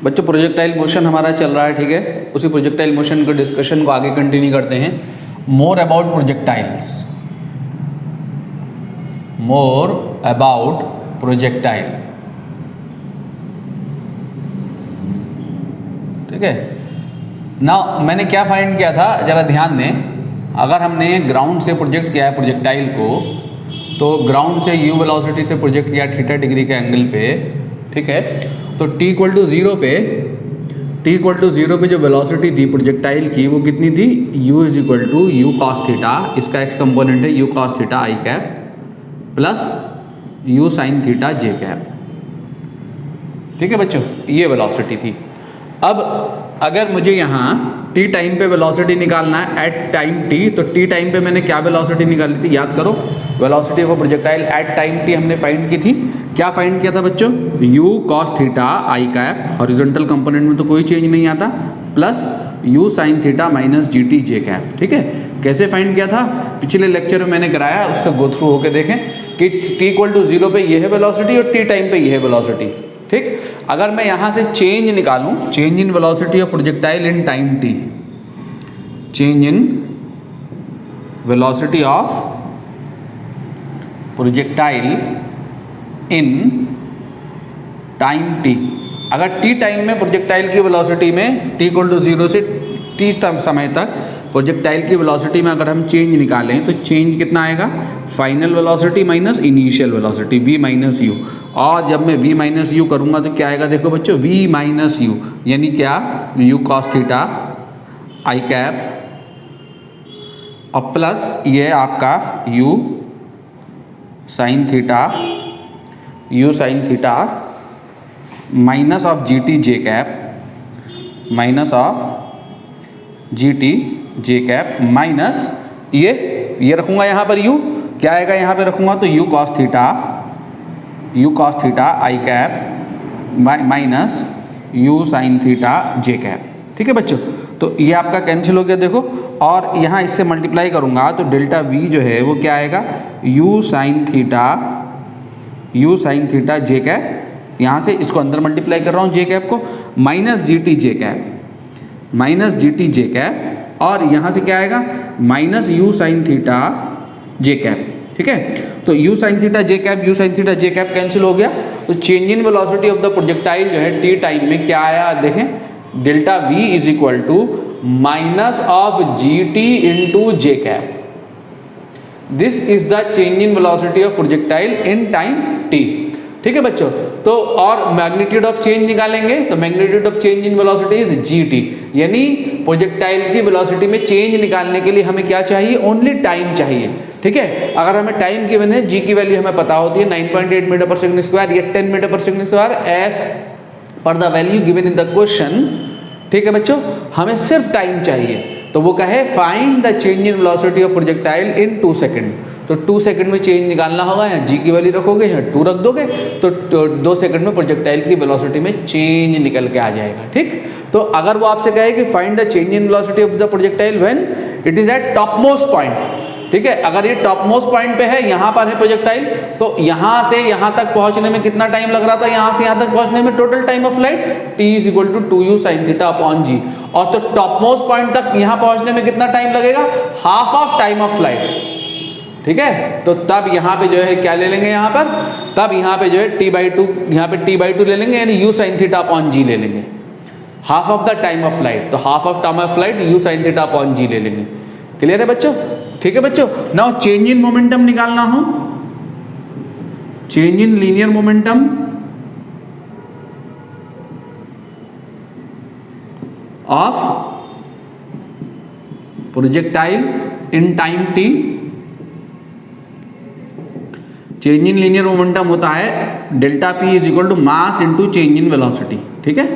बच्चों projectile motion हमारा चल रहा है, ठीक है। उसी प्रोजेक्टाइल मोशन के डिस्कशन को आगे कंटिन्यू करते हैं। More about projectiles, more about projectile, ठीक है ना। मैंने क्या फाइंड किया था, जरा ध्यान दें। अगर हमने ग्राउंड से प्रोजेक्ट किया है प्रोजेक्टाइल को, तो ग्राउंड से u वेलोसिटी से प्रोजेक्ट किया थीटा डिग्री के एंगल पे, ठीक है। तो t इक्वल टू 0 पे जो वेलोसिटी थी प्रोजेक्टाइल की वो कितनी थी, u is equal to u cos theta, इसका x कंपोनेंट है u कॉस थीटा आई cap plus u sine theta जे कैप, ठीक है बच्चों, ये वेलोसिटी थी। अब अगर मुझे यहाँ t टाइम पे वेलोसिटी निकालना है एट टाइम t, तो t टाइम पे मैंने क्या वेलोसिटी निकाली थी, याद करो। Velocity of projectile at time t हमने फाइंड की थी। क्या फाइंड किया था बच्चों, u cos थीटा आई कैप, हॉरिजॉन्टल कंपोनेंट में तो कोई चेंज नहीं आता, plus u sine theta minus G T J cap, ठीक है। कैसे फाइंड किया था, पिछले लेक्चर में मैंने कराया, उससे गो थ्रू होकर देखें कि t इक्वल टू 0 पे ये है वेलोसिटी और t टाइम पे ये है वेलोसिटी, ठीक। अगर मैं यहाँ से चेंज निकालूं, change in velocity of projectile in time t, change in velocity of projectile in time t, अगर t टाइम में प्रोजेक्टाइल की वेलोसिटी में t इक्वल टू 0 से t समय तक प्रोजेक्टाइल की वेलोसिटी में अगर हम चेंज निकालें तो चेंज कितना आएगा, final velocity minus initial velocity v minus you. और जब मैं v माइनस यू करूँगा तो क्या आएगा, देखो बच्चों v माइनस यू, यानी क्या, u कॉस थीटा आई कैप और प्लस ये आपका u sine theta minus of G T J cap, minus of G T J cap minus ये रखूँगा यहाँ पर u, क्या आएगा यहाँ पे रखूँगा तो u कॉस थीटा आई cap minus u sine theta जे कैप, ठीक है बच्चों। तो ये आपका कैंसिल हो गया देखो, और यहाँ इससे मल्टीप्लाई करूँगा तो डेल्टा v जो है वो क्या आएगा, u साइन थीटा जे कैप, यहाँ से इसको अंदर मल्टीप्लाई कर रहा हूँ जे कैप को, minus G T J cap, और यहाँ से क्या आएगा माइनस u साइन थीटा जे कैप, ठीक है। तो u साइन थीटा जे कैप कैंसिल हो गया। तो change in velocity of the projectile जो है t टाइम में क्या आया, देखें, delta v is equal to minus of G T into J cap. This is the change in velocity of projectile in time t, ठीक है बच्चों। तो और मैग्नीट्यूड ऑफ चेंज निकालेंगे तो magnitude of change in velocity is G T, यानी projectile की velocity में चेंज निकालने के लिए हमें क्या चाहिए, ओनली टाइम चाहिए, ठीक है। अगर हमें टाइम गिवन है, जी की वैल्यू हमें पता होती है 9.8 मीटर पर सेकंड स्क्वायर या 10 metre per second square as per the value given in the question, ठीक है बच्चों। हमें सिर्फ टाइम चाहिए, तो वो कहे find the change in velocity of projectile in 2 second. तो 2 सेकंड में चेंज निकालना होगा, यहाँ जी की वैल्यू रखोगे, यहाँ 2 रख दोगे, तो 2 सेकंड में प्रोजेक्टाइल की वेलोसिटी में चेंज निकल के आ जाएगा, ठीक। तो अगर वो आपसे कहे कि find the change in velocity of the projectile when it is eight top most point, ठीक है। अगर ये टॉप मोस्ट पॉइंट पे है, यहाँ पर है प्रोजेक्टाइल, तो यहाँ से यहाँ तक पहुँचने में कितना टाइम लग रहा था, यहाँ से यहाँ तक पहुँचने में total time of flight t is equal to 2u sine theta upon g. और तो टॉप मोस्ट पॉइंट तक यहाँ पहुँचने में कितना टाइम लगेगा, half of time of flight, ठीक है। तो तब यहाँ पे जो है क्या ले लेंगे, यहाँ पर तब यहाँ पे जो है t/2, यहाँ पे t/2 ले लेंगे, यानी u sine theta upon g ले लेंगे, half of the time of flight. तो half of time of flight u sine theta upon g ले लेंगे। क्लियर है बच्चों, ठीक है बच्चों। नाउ चेंज इन मोमेंटम निकालना हो, change in linear momentum of projectile in time t। Change in linear momentum होता है delta p is equal to mass into change in velocity, ठीक है,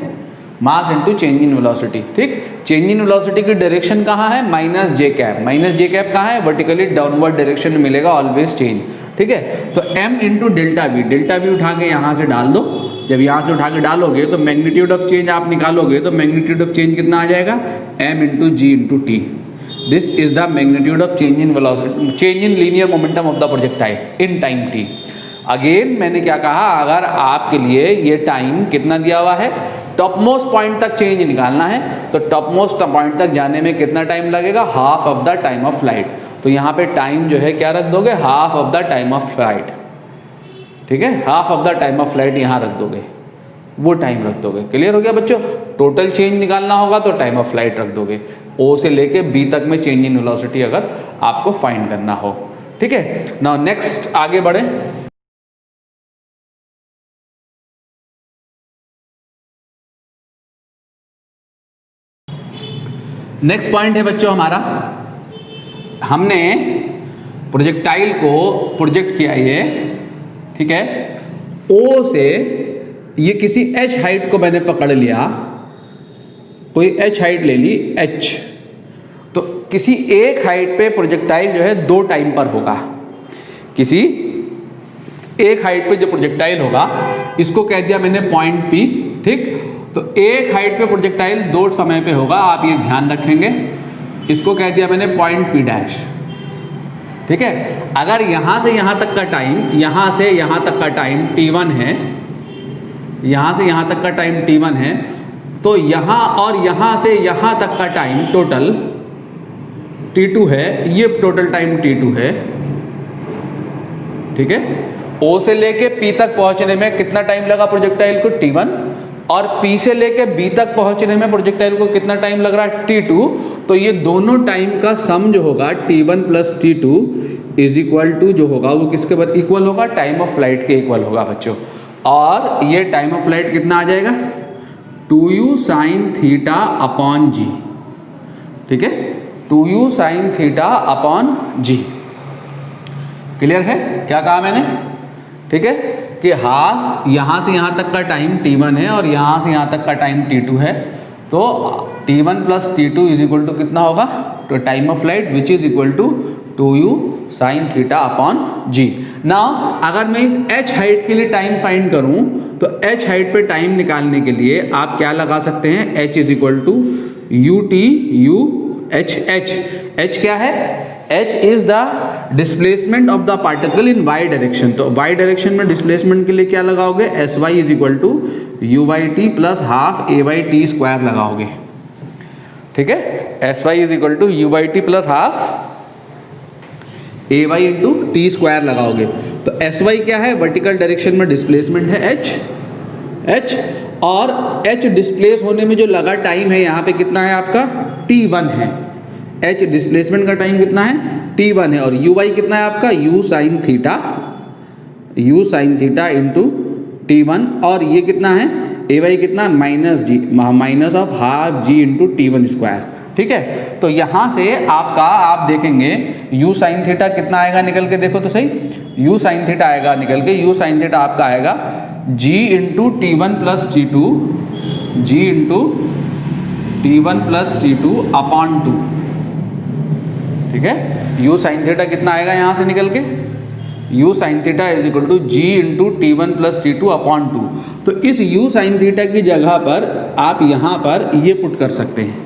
mass into change in velocity, ठीक। Change in velocity की direction कहाँ है, minus जे cap कहाँ है, वर्टिकली डाउनवर्ड डायरेक्शन में मिलेगा ऑलवेज चेंज, ठीक है। तो m इंटू डेल्टा वी उठा के यहाँ से डाल दो, जब यहाँ से उठा के डालोगे तो मैग्नीट्यूड ऑफ चेंज आप निकालोगे, तो मैग्नीट्यूड ऑफ चेंज कितना आ जाएगा, m into G into T. This is the magnitude of change in velocity, change in linear momentum of the projectile in time t। Again मैंने क्या कहा, अगर आपके लिए ये टाइम कितना दिया हुआ है, टॉप मोस्ट पॉइंट तक चेंज निकालना है, तो टॉप मोस्ट पॉइंट तक जाने में कितना टाइम लगेगा, half of the time of flight. तो यहाँ पे टाइम जो है क्या रख दोगे, half of the time of flight, ठीक है, half of the time of flight यहाँ रख दोगे, वो टाइम रख दोगे। क्लियर हो गया बच्चों? टोटल चेंज निकालना होगा तो टाइम ऑफ फ्लाइट रख दोगे, ओ से लेके बी तक में चेंज इन वेलोसिटी अगर आपको फाइंड करना हो, ठीक है। नाउ नेक्स्ट आगे बढ़े। नेक्स्ट पॉइंट है बच्चों हमारा, हमने प्रोजेक्टाइल को प्रोजेक्ट किया ये, ठीक है, ओ से ये किसी h हाइट को मैंने पकड़ लिया, कोई h हाइट ले ली h, तो किसी एक हाइट पे प्रोजेक्टाइल जो है दो टाइम पर होगा। किसी एक हाइट पे जो प्रोजेक्टाइल होगा इसको कह दिया मैंने पॉइंट P, ठीक। तो एक हाइट पे प्रोजेक्टाइल दो समय पे होगा, आप ये ध्यान रखेंगे, इसको कह दिया मैंने पॉइंट P डैश, ठीक है। अगर यहाँ से यहाँ तक का टाइम, यहाँ से यहाँ तक का टाइम T1 है, यहाँ से यहाँ तक का टाइम T1 है, तो यहाँ और यहाँ से यहाँ तक का टाइम टोटल T2 है, ये टोटल टाइम T2 है, ठीक है। O से लेके P तक पहुँचने में कितना टाइम लगा प्रोजेक्टाइल को, T1, और P से लेके B तक पहुँचने में प्रोजेक्टाइल को कितना टाइम लग रहा है, T2। तो ये दोनों टाइम का सम जो होगा T1 plus T2 is equal to जो होगा वो किसके बराबर इक्वल होगा, टाइम ऑफ फ्लाइट के इक्वल होगा बच्चों। और ये टाइम ऑफ फ्लाइट कितना आ जाएगा, 2u sine theta upon g, ठीक है, 2u साइन थीटा अपॉन जी। क्लियर है क्या कहा मैंने, ठीक है, कि हाफ यहाँ से यहाँ तक का टाइम T1 है और यहाँ से यहाँ तक का टाइम T2 है, तो T1 plus T2 is equal to कितना होगा, तो time of flight which is equal to 2u sine theta upon G. Now अगर मैं इस h हाइट के लिए टाइम फाइंड करूं तो h हाइट पे टाइम निकालने के लिए आप क्या लगा सकते हैं, h is equal to U T U H H. h क्या है, h is the displacement of the particle in y direction. तो y डायरेक्शन में डिस्प्लेसमेंट के लिए क्या लगाओगे, S Y is equal to you Y T plus half A Y T square लगाओगे, ठीक है। S Y is equal to you Y T plus half A Y into T square लगाओगे। तो एस वाई क्या है, vertical direction में displacement है H, और एच डिस्प्लेस होने में जो लगा टाइम है यहाँ पे कितना है आपका, T1 है। एच डिस्प्लेसमेंट का टाइम कितना है, T1 है, और यू वाई कितना है आपका, you sine theta into T1, और ये कितना है, ए वाई कितना, minus G, minus of half G into T1 square, ठीक है। तो यहाँ से आपका आप देखेंगे u साइन थीटा कितना आएगा निकल के, देखो तो सही, u साइन थीटा आएगा निकल के, u साइन थीटा आपका आएगा g into T1 plus T2, g into T1 plus T2 upon 2, ठीक है। u साइन थीटा कितना आएगा यहाँ से निकल के, u sine theta is equal to g into T1 plus T2 upon 2। तो इस u साइन थीटा की जगह पर आप यहाँ पर ये पुट कर सकते हैं,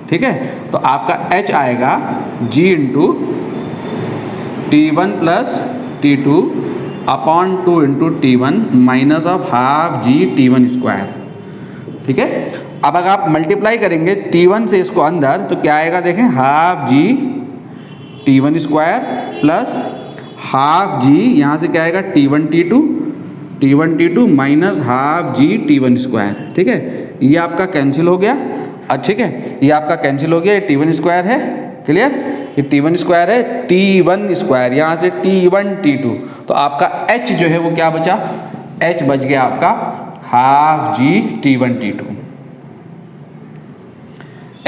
ठीक है। तो आपका h आएगा g into T1 plus T2 upon 2 into T1 minus of half G T1 square, ठीक है। अब अगर आप मल्टीप्लाई करेंगे T1 से इसको अंदर तो क्या आएगा, देखें, half G T1 square plus half जी, यहाँ से क्या आएगा, T1 T2 minus half G T1 square, ठीक है। ये आपका कैंसिल हो गया, ठीक है, ये आपका कैंसिल हो गया, ये T1 स्क्वायर है, क्लियर, ये T1 स्क्वायर है, T1 स्क्वायर यहाँ से T1 T2, तो आपका h जो है वो क्या बचा, h बच गया आपका half G T1 T2,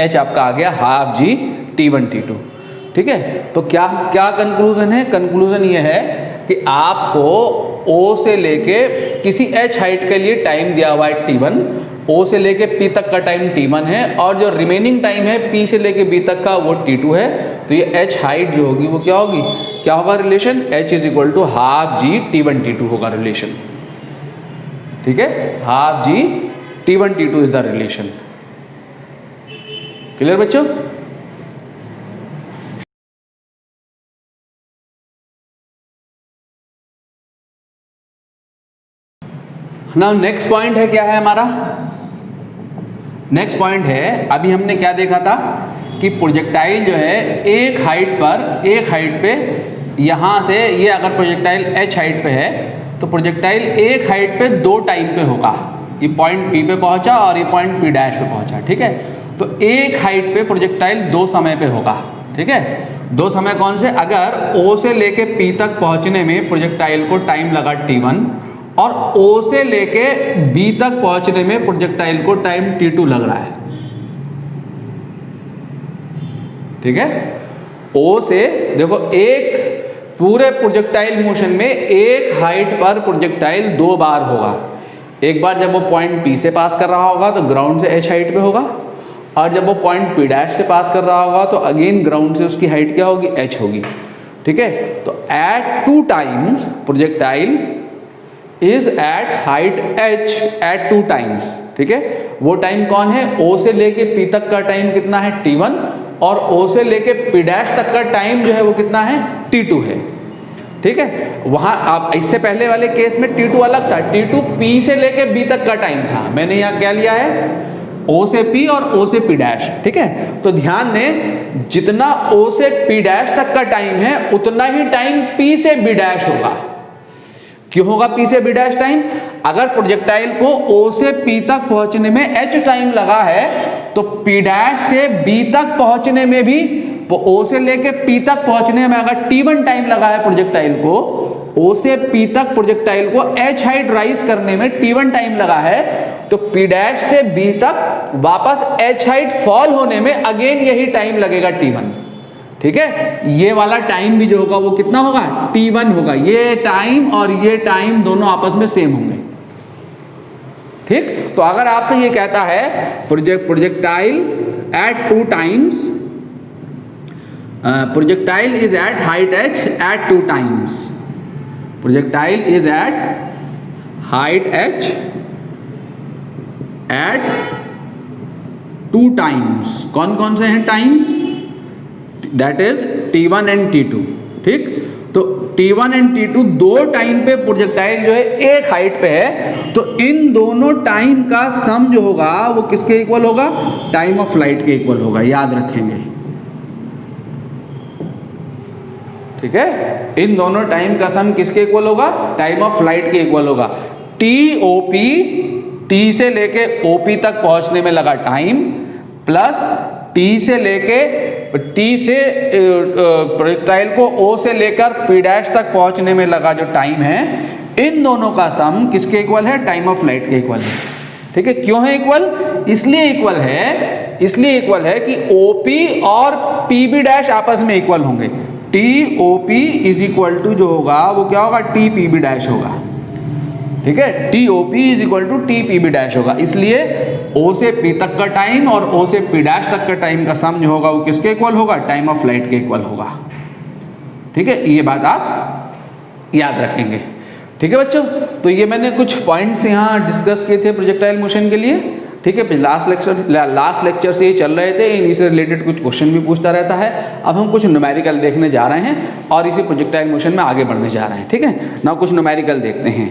h आपका आ गया हाफ जी T1 T2, ठीक है। तो क्या क्या कंक्लूजन है, कंक्लूजन ये है कि आपको O से लेके किसी h हाइट के लिए टाइम दिया हुआ है T1, O से लेके P तक का टाइम T1 है, और जो रिमेनिंग टाइम है P से लेके B तक का वो T2 है। तो ये h हाइट जो होगी वो क्या होगी, क्या होगा relation, h is equal to half G T1 T2 होगा रिलेशन, ठीक है, half G T1 T2 is the relation. Clear बच्चों। नाउ नेक्स्ट पॉइंट है, क्या है हमारा नेक्स्ट पॉइंट है, अभी हमने क्या देखा था कि प्रोजेक्टाइल जो है एक हाइट पे यहाँ से, ये अगर प्रोजेक्टाइल h हाइट पे है तो प्रोजेक्टाइल एक हाइट पे दो टाइम पे होगा। ये पॉइंट P पे पहुँचा और ये पॉइंट P डैश पे पहुँचा, ठीक है। तो एक हाइट पे प्रोजेक्टाइल दो समय पे होगा, ठीक है। दो समय कौन से? अगर O से लेके P तक पहुँचने में प्रोजेक्टाइल को टाइम लगा T1 और O से लेके B तक पहुँचने में प्रोजेक्टाइल को टाइम T2 लग रहा है, ठीक है। O से देखो, एक पूरे प्रोजेक्टाइल मोशन में एक हाइट पर प्रोजेक्टाइल दो बार होगा। एक बार जब वो पॉइंट P से पास कर रहा होगा तो ग्राउंड से h हाइट पे होगा, और जब वो पॉइंट P डैश से पास कर रहा होगा तो अगेन ग्राउंड से उसकी हाइट क्या होगी? h होगी, ठीक है। तो at two times projectile is at height h at two times, ठीक है। वो टाइम कौन है? O से लेके P तक का टाइम कितना है? T1, और O से लेके P डैश तक का टाइम जो है वो कितना है? T2 है, ठीक है। वहां आप इससे पहले वाले केस में T2 अलग था, T2 P से लेके B तक का टाइम था। मैंने यहाँ क्या लिया है? O से P और O से P डैश, ठीक है। तो ध्यान दें, जितना O से P डैश तक का टाइम है उतना ही टाइम P से B डैश होगा। क्यों होगा P से B डैश टाइम? अगर प्रोजेक्टाइल को O से P तक पहुंचने में h टाइम लगा है तो P डैश से B तक पहुंचने में भी, O से लेके P तक पहुंचने में अगर T1 टाइम लगा है प्रोजेक्टाइल को, O से P तक प्रोजेक्टाइल को h हाइट राइज करने में T1 टाइम लगा है, तो P डैश से B तक वापस h हाइट फॉल होने में अगेन यही टाइम लगेगा T1, ठीक है। ये वाला टाइम भी जो होगा वो कितना होगा? T1 होगा। ये टाइम और ये टाइम दोनों आपस में सेम होंगे, ठीक। तो अगर आपसे ये कहता है projectile at two times, projectile is at height h at two times, projectile is at height h at two times. कौन कौन से हैं times? That is T1 and T2, ठीक। तो T1 एंड T2 दो टाइम पे प्रोजेक्टाइल जो है एक हाइट पे है, तो इन दोनों टाइम का सम जो होगा वो किसके इक्वल होगा? टाइम ऑफ फ्लाइट के इक्वल होगा, याद रखेंगे, ठीक है। इन दोनों टाइम का सम किसके इक्वल होगा? टाइम ऑफ फ्लाइट के इक्वल होगा। TOP, T से लेके OP तक पहुंचने में लगा टाइम, प्लस T से प्रोजेक्टाइल को O से लेकर P डैश तक पहुंचने में लगा जो टाइम है, इन दोनों का सम किसके इक्वल है? टाइम ऑफ फ्लाइट के इक्वल है, ठीक है। क्यों है इक्वल? इसलिए इक्वल है कि OP और PB डैश आपस में इक्वल होंगे। TOP इज इक्वल टू जो होगा वो क्या होगा? TPB डैश होगा, ठीक है। TOP is equal to TPB dash होगा। इसलिए O से P तक का टाइम और O से P डैश तक का टाइम का सम जो होगा वो किसके इक्वल होगा? टाइम ऑफ फ्लाइट के इक्वल होगा, ठीक है। ये बात आप याद रखेंगे, ठीक है बच्चों। तो ये मैंने कुछ पॉइंट्स यहाँ डिस्कस किए थे प्रोजेक्टाइल मोशन के लिए, ठीक है। लास्ट लेक्चर से ये चल रहे थे, इन्हीं से रिलेटेड कुछ क्वेश्चन भी पूछता रहता है। अब हम कुछ न्यूमेरिकल देखने जा रहे हैं और इसी प्रोजेक्टाइल मोशन में आगे बढ़ने जा रहे हैं, ठीक है ना। कुछ न्यूमेरिकल देखते हैं।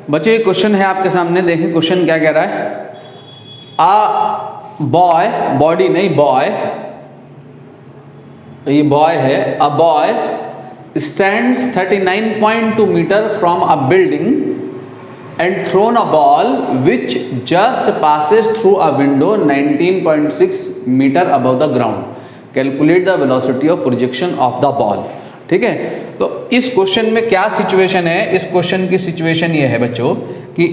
बच्चों, ये क्वेश्चन है आपके सामने, देखें क्वेश्चन क्या कह रहा है। बॉय, बॉडी नहीं बॉय, ये बॉय है। A boy stands 39.2 metre from a building and thrown a ball which just passes through a window 19.6 metre above the ground. Calculate the velocity of projection of the ball, ठीक है। तो इस question में क्या situation है? इस question की situation ये है बच्चों कि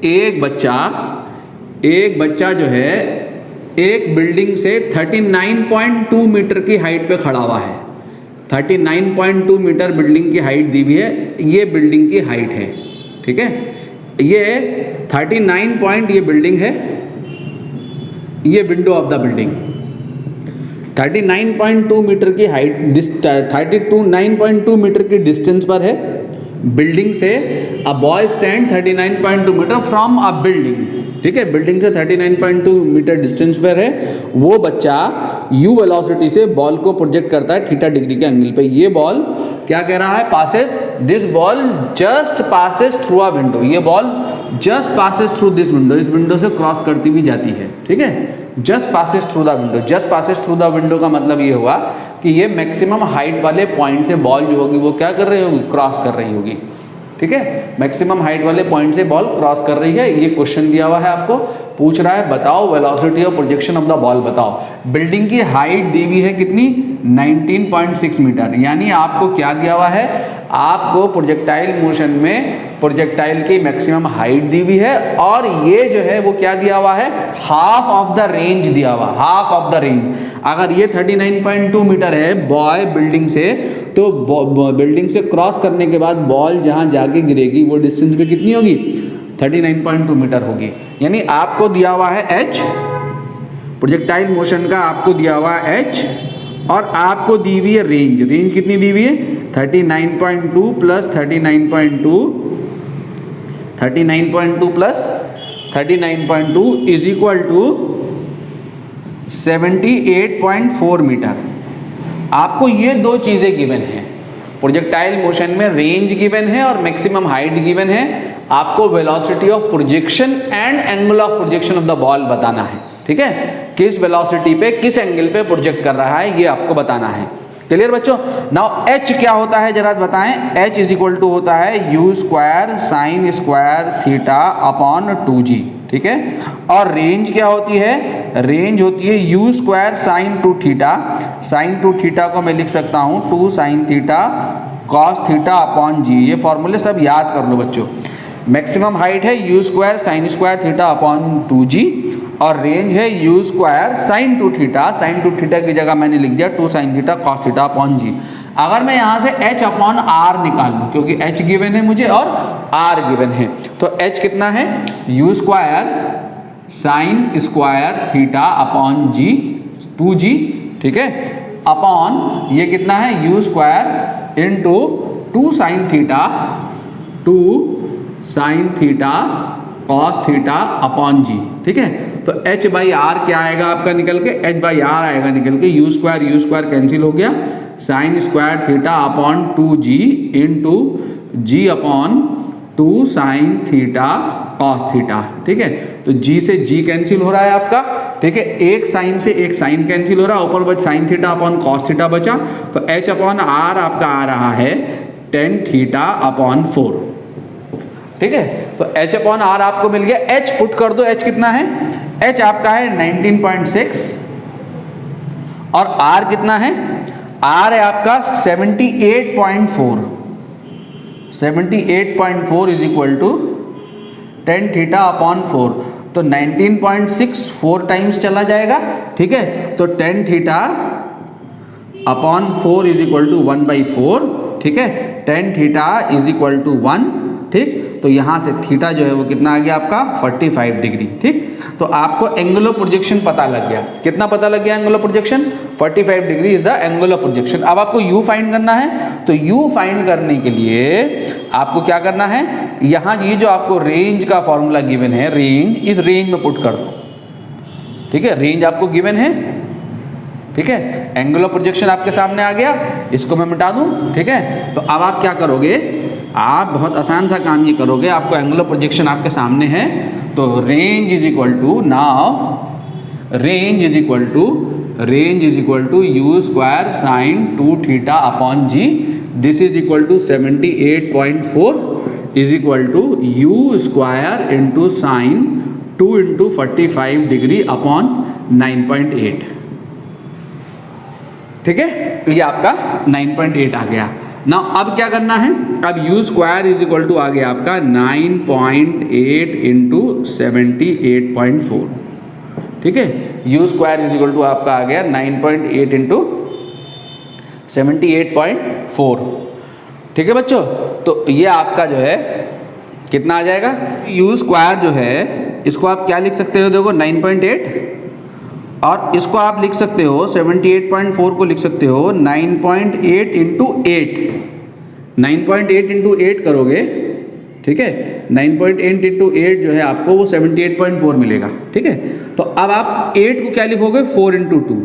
एक बच्चा जो है एक बिल्डिंग से 39.2 मीटर की हाइट पे खड़ा हुआ है। 39.2 मीटर बिल्डिंग की हाइट दी हुई है, ये बिल्डिंग की हाइट है, ठीक है। ये 39 पॉइंट ये बिल्डिंग है, ये window of the building. 39.2 metre की हाइट, 9.2 मीटर की डिस्टेंस पर है बिल्डिंग से, a boy stand 39.2 metre from a building, ठीक है, बिल्डिंग से 39.2 मीटर डिस्टेंस पर है, वो बच्चा u वेलोसिटी से बॉल को प्रोजेक्ट करता है थीटा डिग्री के एंगल पे। ये बॉल क्या कह रहा है, passes, this ball just passes through a window, ये ball just passes through this window, इस विंडो से क्रॉस करती हुई जाती है, ठीक है, just passes through the window. Just passes through the window का मतलब ये हुआ कि ये मैक्सिमम हाइट वाले पॉइंट से बॉल जो होगी वो क्या कर रही होगी, क्रॉस कर रही होगी, ठीक है, मैक्सिमम हाइट वाले पॉइंट से बॉल क्रॉस कर रही है। ये क्वेश्चन दिया हुआ है आपको, पूछ रहा है बताओ velocity of projection of the ball बताओ। बिल्डिंग की हाइट दी हुई है कितनी, 19.6 मीटर, यानी आपको क्या दिया हुआ है, आपको प्रोजेक्टाइल मोशन में प्रोजेक्टाइल की मैक्सिमम हाइट दी हुई है, और ये जो है वो क्या दिया हुआ है, हाफ ऑफ द रेंज दिया हुआ, हाफ ऑफ द रेंज। अगर ये 39.2 मीटर है बॉय बिल्डिंग से, तो बिल्डिंग से क्रॉस करने के बाद बॉल जहां जाके गिरेगी वो डिस्टेंस पे कितनी होगी, 39.2 मीटर होगी। यानी आपको दिया हुआ है h, प्रोजेक्टाइल मोशन का आपको दिया हुआ है h, और आपको दी हुई है रेंज, रेंज कितनी दी हुई है, 39.2 plus 39.2, 39.2 plus 39.2 is equal to 78.4 metre. आपको ये दो चीज़ें गिवन हैं, प्रोजेक्टाइल मोशन में रेंज गिवन है और मैक्सिमम हाइट गिवन है, आपको velocity of projection and angle of projection of the ball बताना है, ठीक है, किस वेलोसिटी पे किस एंगल पे प्रोजेक्ट कर रहा है ये आपको बताना है। क्लियर बच्चों? नाउ h क्या होता है जरा बताएं, h इज इक्वल टू होता है u square sine square theta upon 2g, ठीक है, और रेंज क्या होती है, रेंज होती है u square sine 2 theta, sine 2 theta को मैं लिख सकता हूँ 2 sine theta cos theta upon g। ये फॉर्मूले सब याद कर लो बच्चों। मैक्सिमम हाइट है u square sine square theta upon 2g, और रेंज है u square sine 2 theta, sine 2 theta की जगह मैंने लिख दिया 2 sine theta cos theta upon g। अगर मैं यहाँ से h अपॉन r निकाल लूँ, क्योंकि h गिवन है मुझे और r गिवन है, तो h कितना है, u square sine square theta upon g 2g, ठीक है, अपॉन ये कितना है u square into 2 sine theta 2 sine theta cos theta upon g, ठीक है। तो h बाई आर क्या आएगा आपका निकल के, h बाई आर आएगा निकल के, यू स्क्वायर कैंसिल हो गया, sine square theta upon 2g into g upon 2 sine theta cos theta, ठीक है। तो g से g कैंसिल हो रहा है आपका, ठीक है, एक साइन से एक साइन कैंसिल हो रहा है, ऊपर बच sign theta upon cos theta बचा, तो h अपॉन आर आपका आ रहा है टेन थीटा अपॉन 4, ठीक है। तो h अपॉन आर आपको मिल गया, h पुट कर दो, h कितना है, h आपका है 19.6 और r कितना है, r है आपका 78.4, 78.4 is equal to 10 theta upon 4, तो 19.6 4 टाइम्स चला जाएगा, ठीक है, तो 10 theta upon 4 is equal to 1/4, ठीक है, 10 थीटा इज इक्वल टू 1, ठीक। तो यहाँ से थीटा जो है वो कितना आ गया आपका 45 डिग्री, ठीक। तो आपको एंगल ऑफ प्रोजेक्शन पता लग गया, कितना पता लग गया angle of projection, 45 degree is the angle of projection. अब आपको u फाइंड करना है, तो u फाइंड करने के लिए आपको क्या करना है, यहाँ ये जो आपको रेंज का फॉर्मूला गिवन है, रेंज, इस रेंज में पुट कर दो, ठीक है, रेंज आपको गिवन है, ठीक है, एंगल ऑफ प्रोजेक्शन आपके सामने आ गया, इसको मैं मिटा दूं, ठीक है। तो अब आप क्या करोगे, आप बहुत आसान सा काम ये करोगे, आपको एंगल ऑफ प्रोजेक्शन आपके सामने है, तो range is equal to, now range is equal to u square sine 2 theta upon g, this is equal to 78.4 is equal to u square into sine 2 into 45 degree upon 9.8, ठीक है, ये आपका 9.8 आ गया। ना अब क्या करना है, अब u square is equal to आ गया आपका 9.8 इंटू 78.4, ठीक है, u square is equal to आपका आ गया 9.8 इंटू 78.4, ठीक है बच्चों। तो ये आपका जो है कितना आ जाएगा, u स्क्वायर जो है इसको आप क्या लिख सकते हो, देखो 9.8, और इसको आप लिख सकते हो 78.4 को लिख सकते हो 9.8 इंटू 8, 9.8 इंटू 8 करोगे ठीक है। 9.8 इंटू 8 जो है आपको वो 78.4 मिलेगा, ठीक है। तो अब आप 8 को क्या लिखोगे, 4 इंटू 2,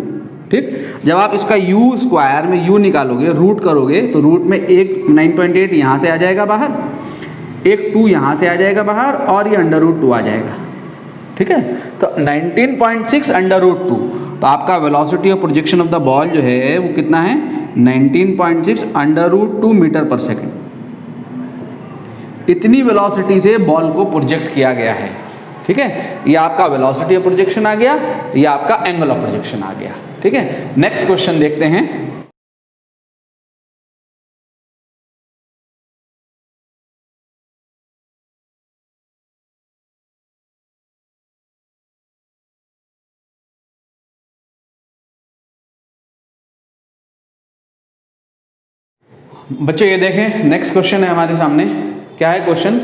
ठीक। जब आप इसका u स्क्वायर में u निकालोगे, रूट करोगे, तो रूट में एक 9.8 यहाँ से आ जाएगा बाहर, एक 2 यहाँ से आ जाएगा बाहर, और ये अंडर रूट 2 आ जाएगा, ठीक है। तो 19.6 अंडर रूट 2, तो आपका velocity of projection of the ball जो है वो कितना है, 19.6 under root 2 metre per second. इतनी वेलोसिटी से बॉल को प्रोजेक्ट किया गया है, ठीक है। ये आपका वेलोसिटी ऑफ प्रोजेक्शन आ गया, ये आपका एंगल ऑफ प्रोजेक्शन आ गया, ठीक है। नेक्स्ट क्वेश्चन देखते हैं। बच्चों ये देखें, नेक्स्ट क्वेश्चन है हमारे सामने। क्या है क्वेश्चन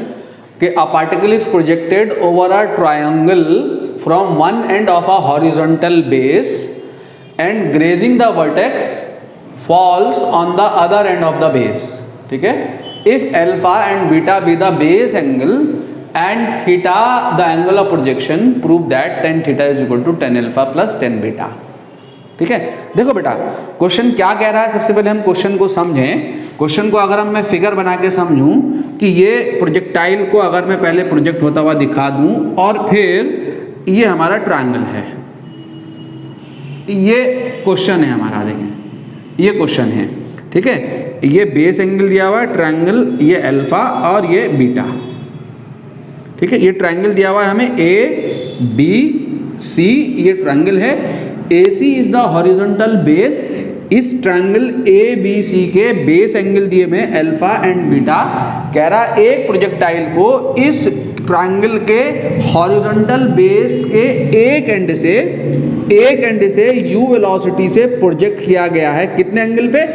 कि a particle is projected over a triangle from one end of a horizontal base and grazing the vertex falls on the other end of the base, ठीक है। If alpha and beta be the base angle and theta the angle of projection, prove that tan theta is equal to tan alpha plus tan beta, ठीक है। देखो बेटा, question क्या कह रहा है, सबसे पहले हम क्वेश्चन को समझें। क्वेश्चन को अगर हम मैं फिगर बना के समझूं कि ये प्रोजेक्टाइल को अगर मैं पहले प्रोजेक्ट होता हुआ दिखा दूं, और फिर ये हमारा ट्रायंगल है, ये क्वेश्चन है हमारा, देखें ये क्वेश्चन है, ठीक है। ये बेस एंगल दिया हुआ है, ट्रायंगल, ये अल्फा और ये बीटा, ठीक है। ये ट्रायंगल दिया हुआ है हमें ABC, ये ट्रायंगल है। AC is the horizontal base. इस ट्रायंगल ABC के बेस एंगल दिए में अल्फा एंड बीटा, कह रहा एक प्रोजेक्टाइल को इस ट्रायंगल के हॉरिजॉन्टल बेस के एक एंड से u वेलोसिटी से प्रोजेक्ट किया गया है। कितने एंगल पे,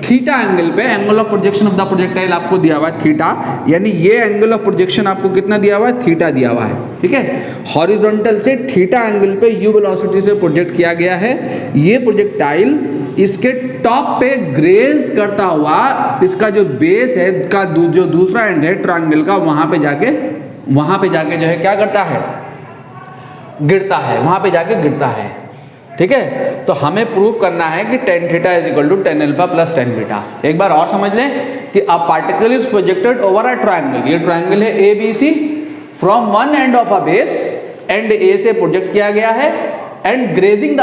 थीटा एंगल पे। Angle of projection of the projectile आपको दिया हुआ है थीटा, यानी ये एंगल ऑफ प्रोजेक्शन आपको कितना दिया हुआ है, थीटा दिया हुआ है, ठीक है। हॉरिजॉन्टल से थीटा एंगल पे u वेलोसिटी से प्रोजेक्ट किया गया है। ये प्रोजेक्टाइल इसके टॉप पे ग्रेज करता हुआ, इसका जो बेस है का जो दूसरा एंड है ट्रायंगल का, वहां पे जाके जो है क्या करता है, गिरता है, वहां पे जाके गिरता है, ठीक है। तो हमें प्रूफ करना है कि tan theta is equal to tan alpha plus tan beta. एक बार और समझ लें कि a particle is projected over a triangle, ये ट्रायंगल है ABC, from one end of a base, and A से प्रोजेक्ट किया गया है, एंड ग्रेजिंग द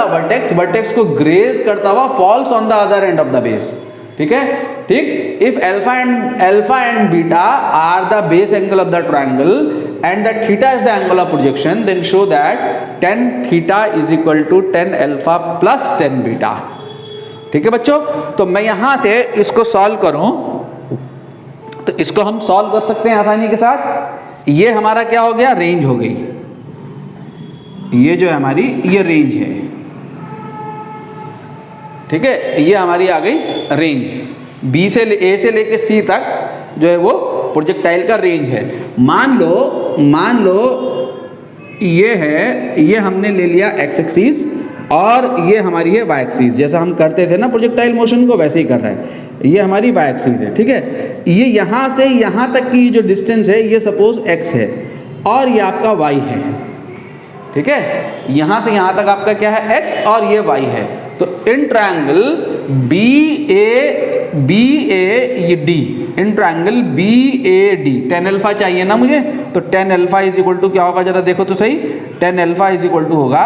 वर्टेक्स को ग्रेज करता हुआ falls on the other end of the base, ठीक है, ठीक। If alpha and beta are the base angle of the triangle and the theta is the angle of projection, then show that tan theta is equal to tan alpha plus tan beta, ठीक है बच्चों। तो मैं यहां से इसको solve करूं, तो इसको हम सॉल्व कर सकते हैं आसानी के साथ। ये हमारा क्या हो गया, रेंज हो गई, ये जो है हमारी ये रेंज है, ठीक है। ये हमारी आ गई रेंज, B से A से लेके C तक जो है वो प्रोजेक्टाइल का रेंज है। मान लो ये है, ये हमने ले लिया x एक्सिस और ये हमारी है y एक्सिस, जैसा हम करते थे ना प्रोजेक्टाइल मोशन को, वैसे ही कर रहा है। ये हमारी y एक्सिस है, ठीक है। ये यहाँ से यहाँ तक की जो डिस्टेंस है ये सपोज x है, और ये आपका y है, ठीक है। यहाँ से यहाँ तक आपका क्या है, x, और ये y है। तो इन ट्रायंगल BA ये D, in triangle BAD, tan alpha चाहिए ना मुझे, तो tan alpha is equal to क्या होगा, जरा देखो तो सही। tan alpha is equal to होगा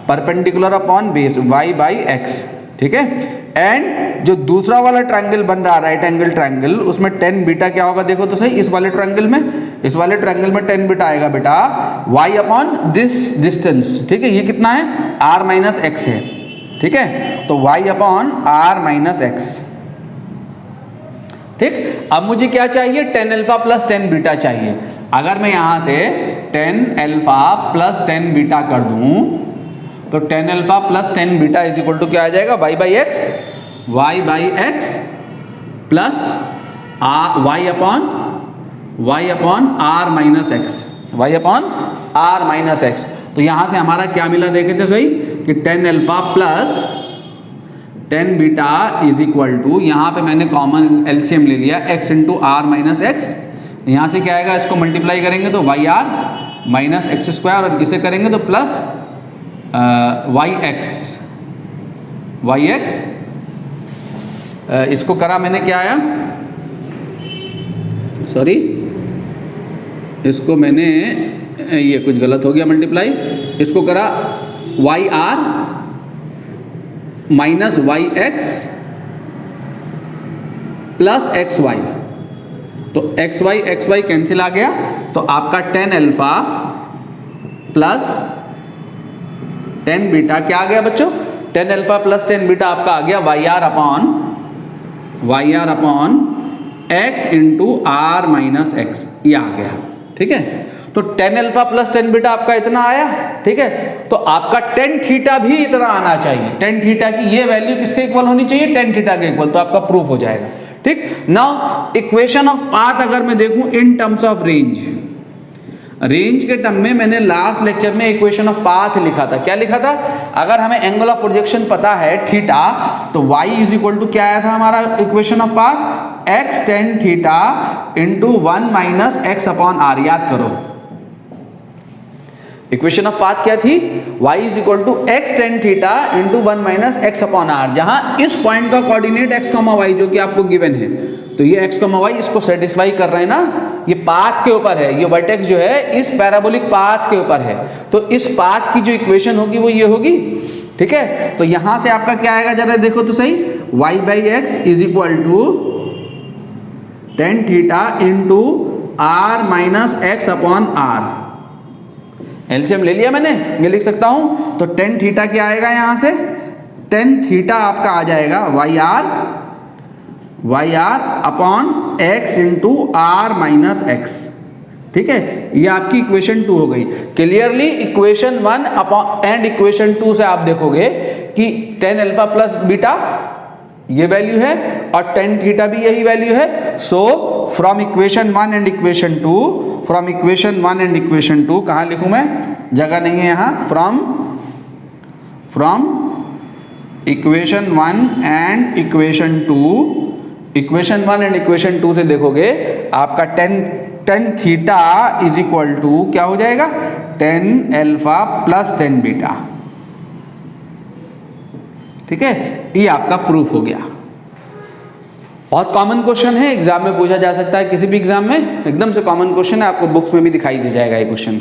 perpendicular upon base y by x, ठीक है। एंड जो दूसरा वाला ट्रायंगल बन रहा है राइट एंगल ट्रायंगल, उसमें tan बीटा क्या होगा, देखो तो सही। इस वाले ट्रायंगल में tan बीटा आएगा बेटा y अपॉन दिस डिस्टेंस, ठीक है। ये कितना है, r माइनस x है, ठीक है। तो y upon r minus x, ठीक। अब मुझे क्या चाहिए, tan alpha plus tan beta चाहिए। अगर मैं यहां से tan alpha plus tan beta कर दूं, तो tan alpha plus tan beta is equal to क्या आ जाएगा, y by x plus y upon r minus x, y upon r minus x. तो यहां से हमारा क्या मिला, देखे थे सही, कि tan alpha plus tan beta is equal to, यहाँ पे मैंने कॉमन एलसीएम ले लिया x into r minus x, यहाँ से क्या आएगा, इसको मल्टीप्लाई करेंगे तो y r minus x square, और इसे करेंगे तो प्लस वाई एक्स। इसको करा मैंने, क्या आया, सॉरी इसको मैंने, ये कुछ गलत हो गया मल्टीप्लाई, इसको करा y r minus y x plus x y, तो एक्स वाई कैंसिल आ गया, तो आपका tan alpha plus tan beta क्या आ गया बच्चों, tan alpha plus tan beta आपका आ गया y r upon x into r minus x, ये आ गया। ठीक है, तो tan alpha plus tan beta आपका इतना आया। ठीक है, तो आपका टेन थीटा भी इतना आना चाहिए। टेन थीटा की ये वैल्यू किसके इक्वल होनी चाहिए, टेन थीटा के इक्वल, तो आपका प्रूफ हो जाएगा। ठीक, नाउ इक्वेशन ऑफ पाथ अगर मैं देखूं इन टर्म्स ऑफ रेंज के टर्म में, मैंने लास्ट लेक्चर में इक्वेशन ऑफ पाथ लिखा था। क्या लिखा था, अगर हमें एंगल ऑफ प्रोजेक्शन पता है थीटा, तो y इज इक्वल टू क्या आया था हमारा equation of path, x tan theta into 1 minus x upon r. याद करो इक्वेशन ऑफ पाथ क्या थी, y is equal to x tan theta into 1 minus x upon r, जहां इस पॉइंट का कोऑर्डिनेट x, y जो कि आपको गिवन है, तो ये x, y इसको सेटिस्फाई कर रहे हैं ना, ये पाथ के ऊपर है, ये वर्टेक्स जो है इस पैराबोलिक पाथ के ऊपर है, तो इस पाथ की जो इक्वेशन होगी वो ये होगी। ठीक है, तो यहां से आपका क्या आएगा, जरा देखो तो सही, y by x is equal to tan theta into r minus x upon r. LCM ले लिया मैंने, ये लिख सकता हूं, तो टेन थीटा क्या आएगा, यहां से टेन थीटा आपका आ जाएगा y r upon x into r minus x. ठीक है, ये आपकी इक्वेशन 2 हो गई। Clearly equation 1 upon and equation 2 से आप देखोगे कि टेन अल्फा प्लस बीटा ये वैल्यू है और टेन थीटा भी यही वैल्यू है। So from equation 1 and equation 2, from equation 1 and equation 2, कहाँ लिखूं मैं, जगह नहीं है यहाँ, from equation 1 and equation 2, equation 1 and equation 2 से देखोगे आपका tan theta is equal to क्या हो जाएगा, tan alpha plus tan beta. ठीक है, ये आपका प्रूफ हो गया। बहुत कॉमन क्वेश्चन है, एग्जाम में पूछा जा सकता है, किसी भी एग्जाम में एकदम से कॉमन क्वेश्चन है, आपको बुक्स में भी दिखाई दे जाएगा ये क्वेश्चन।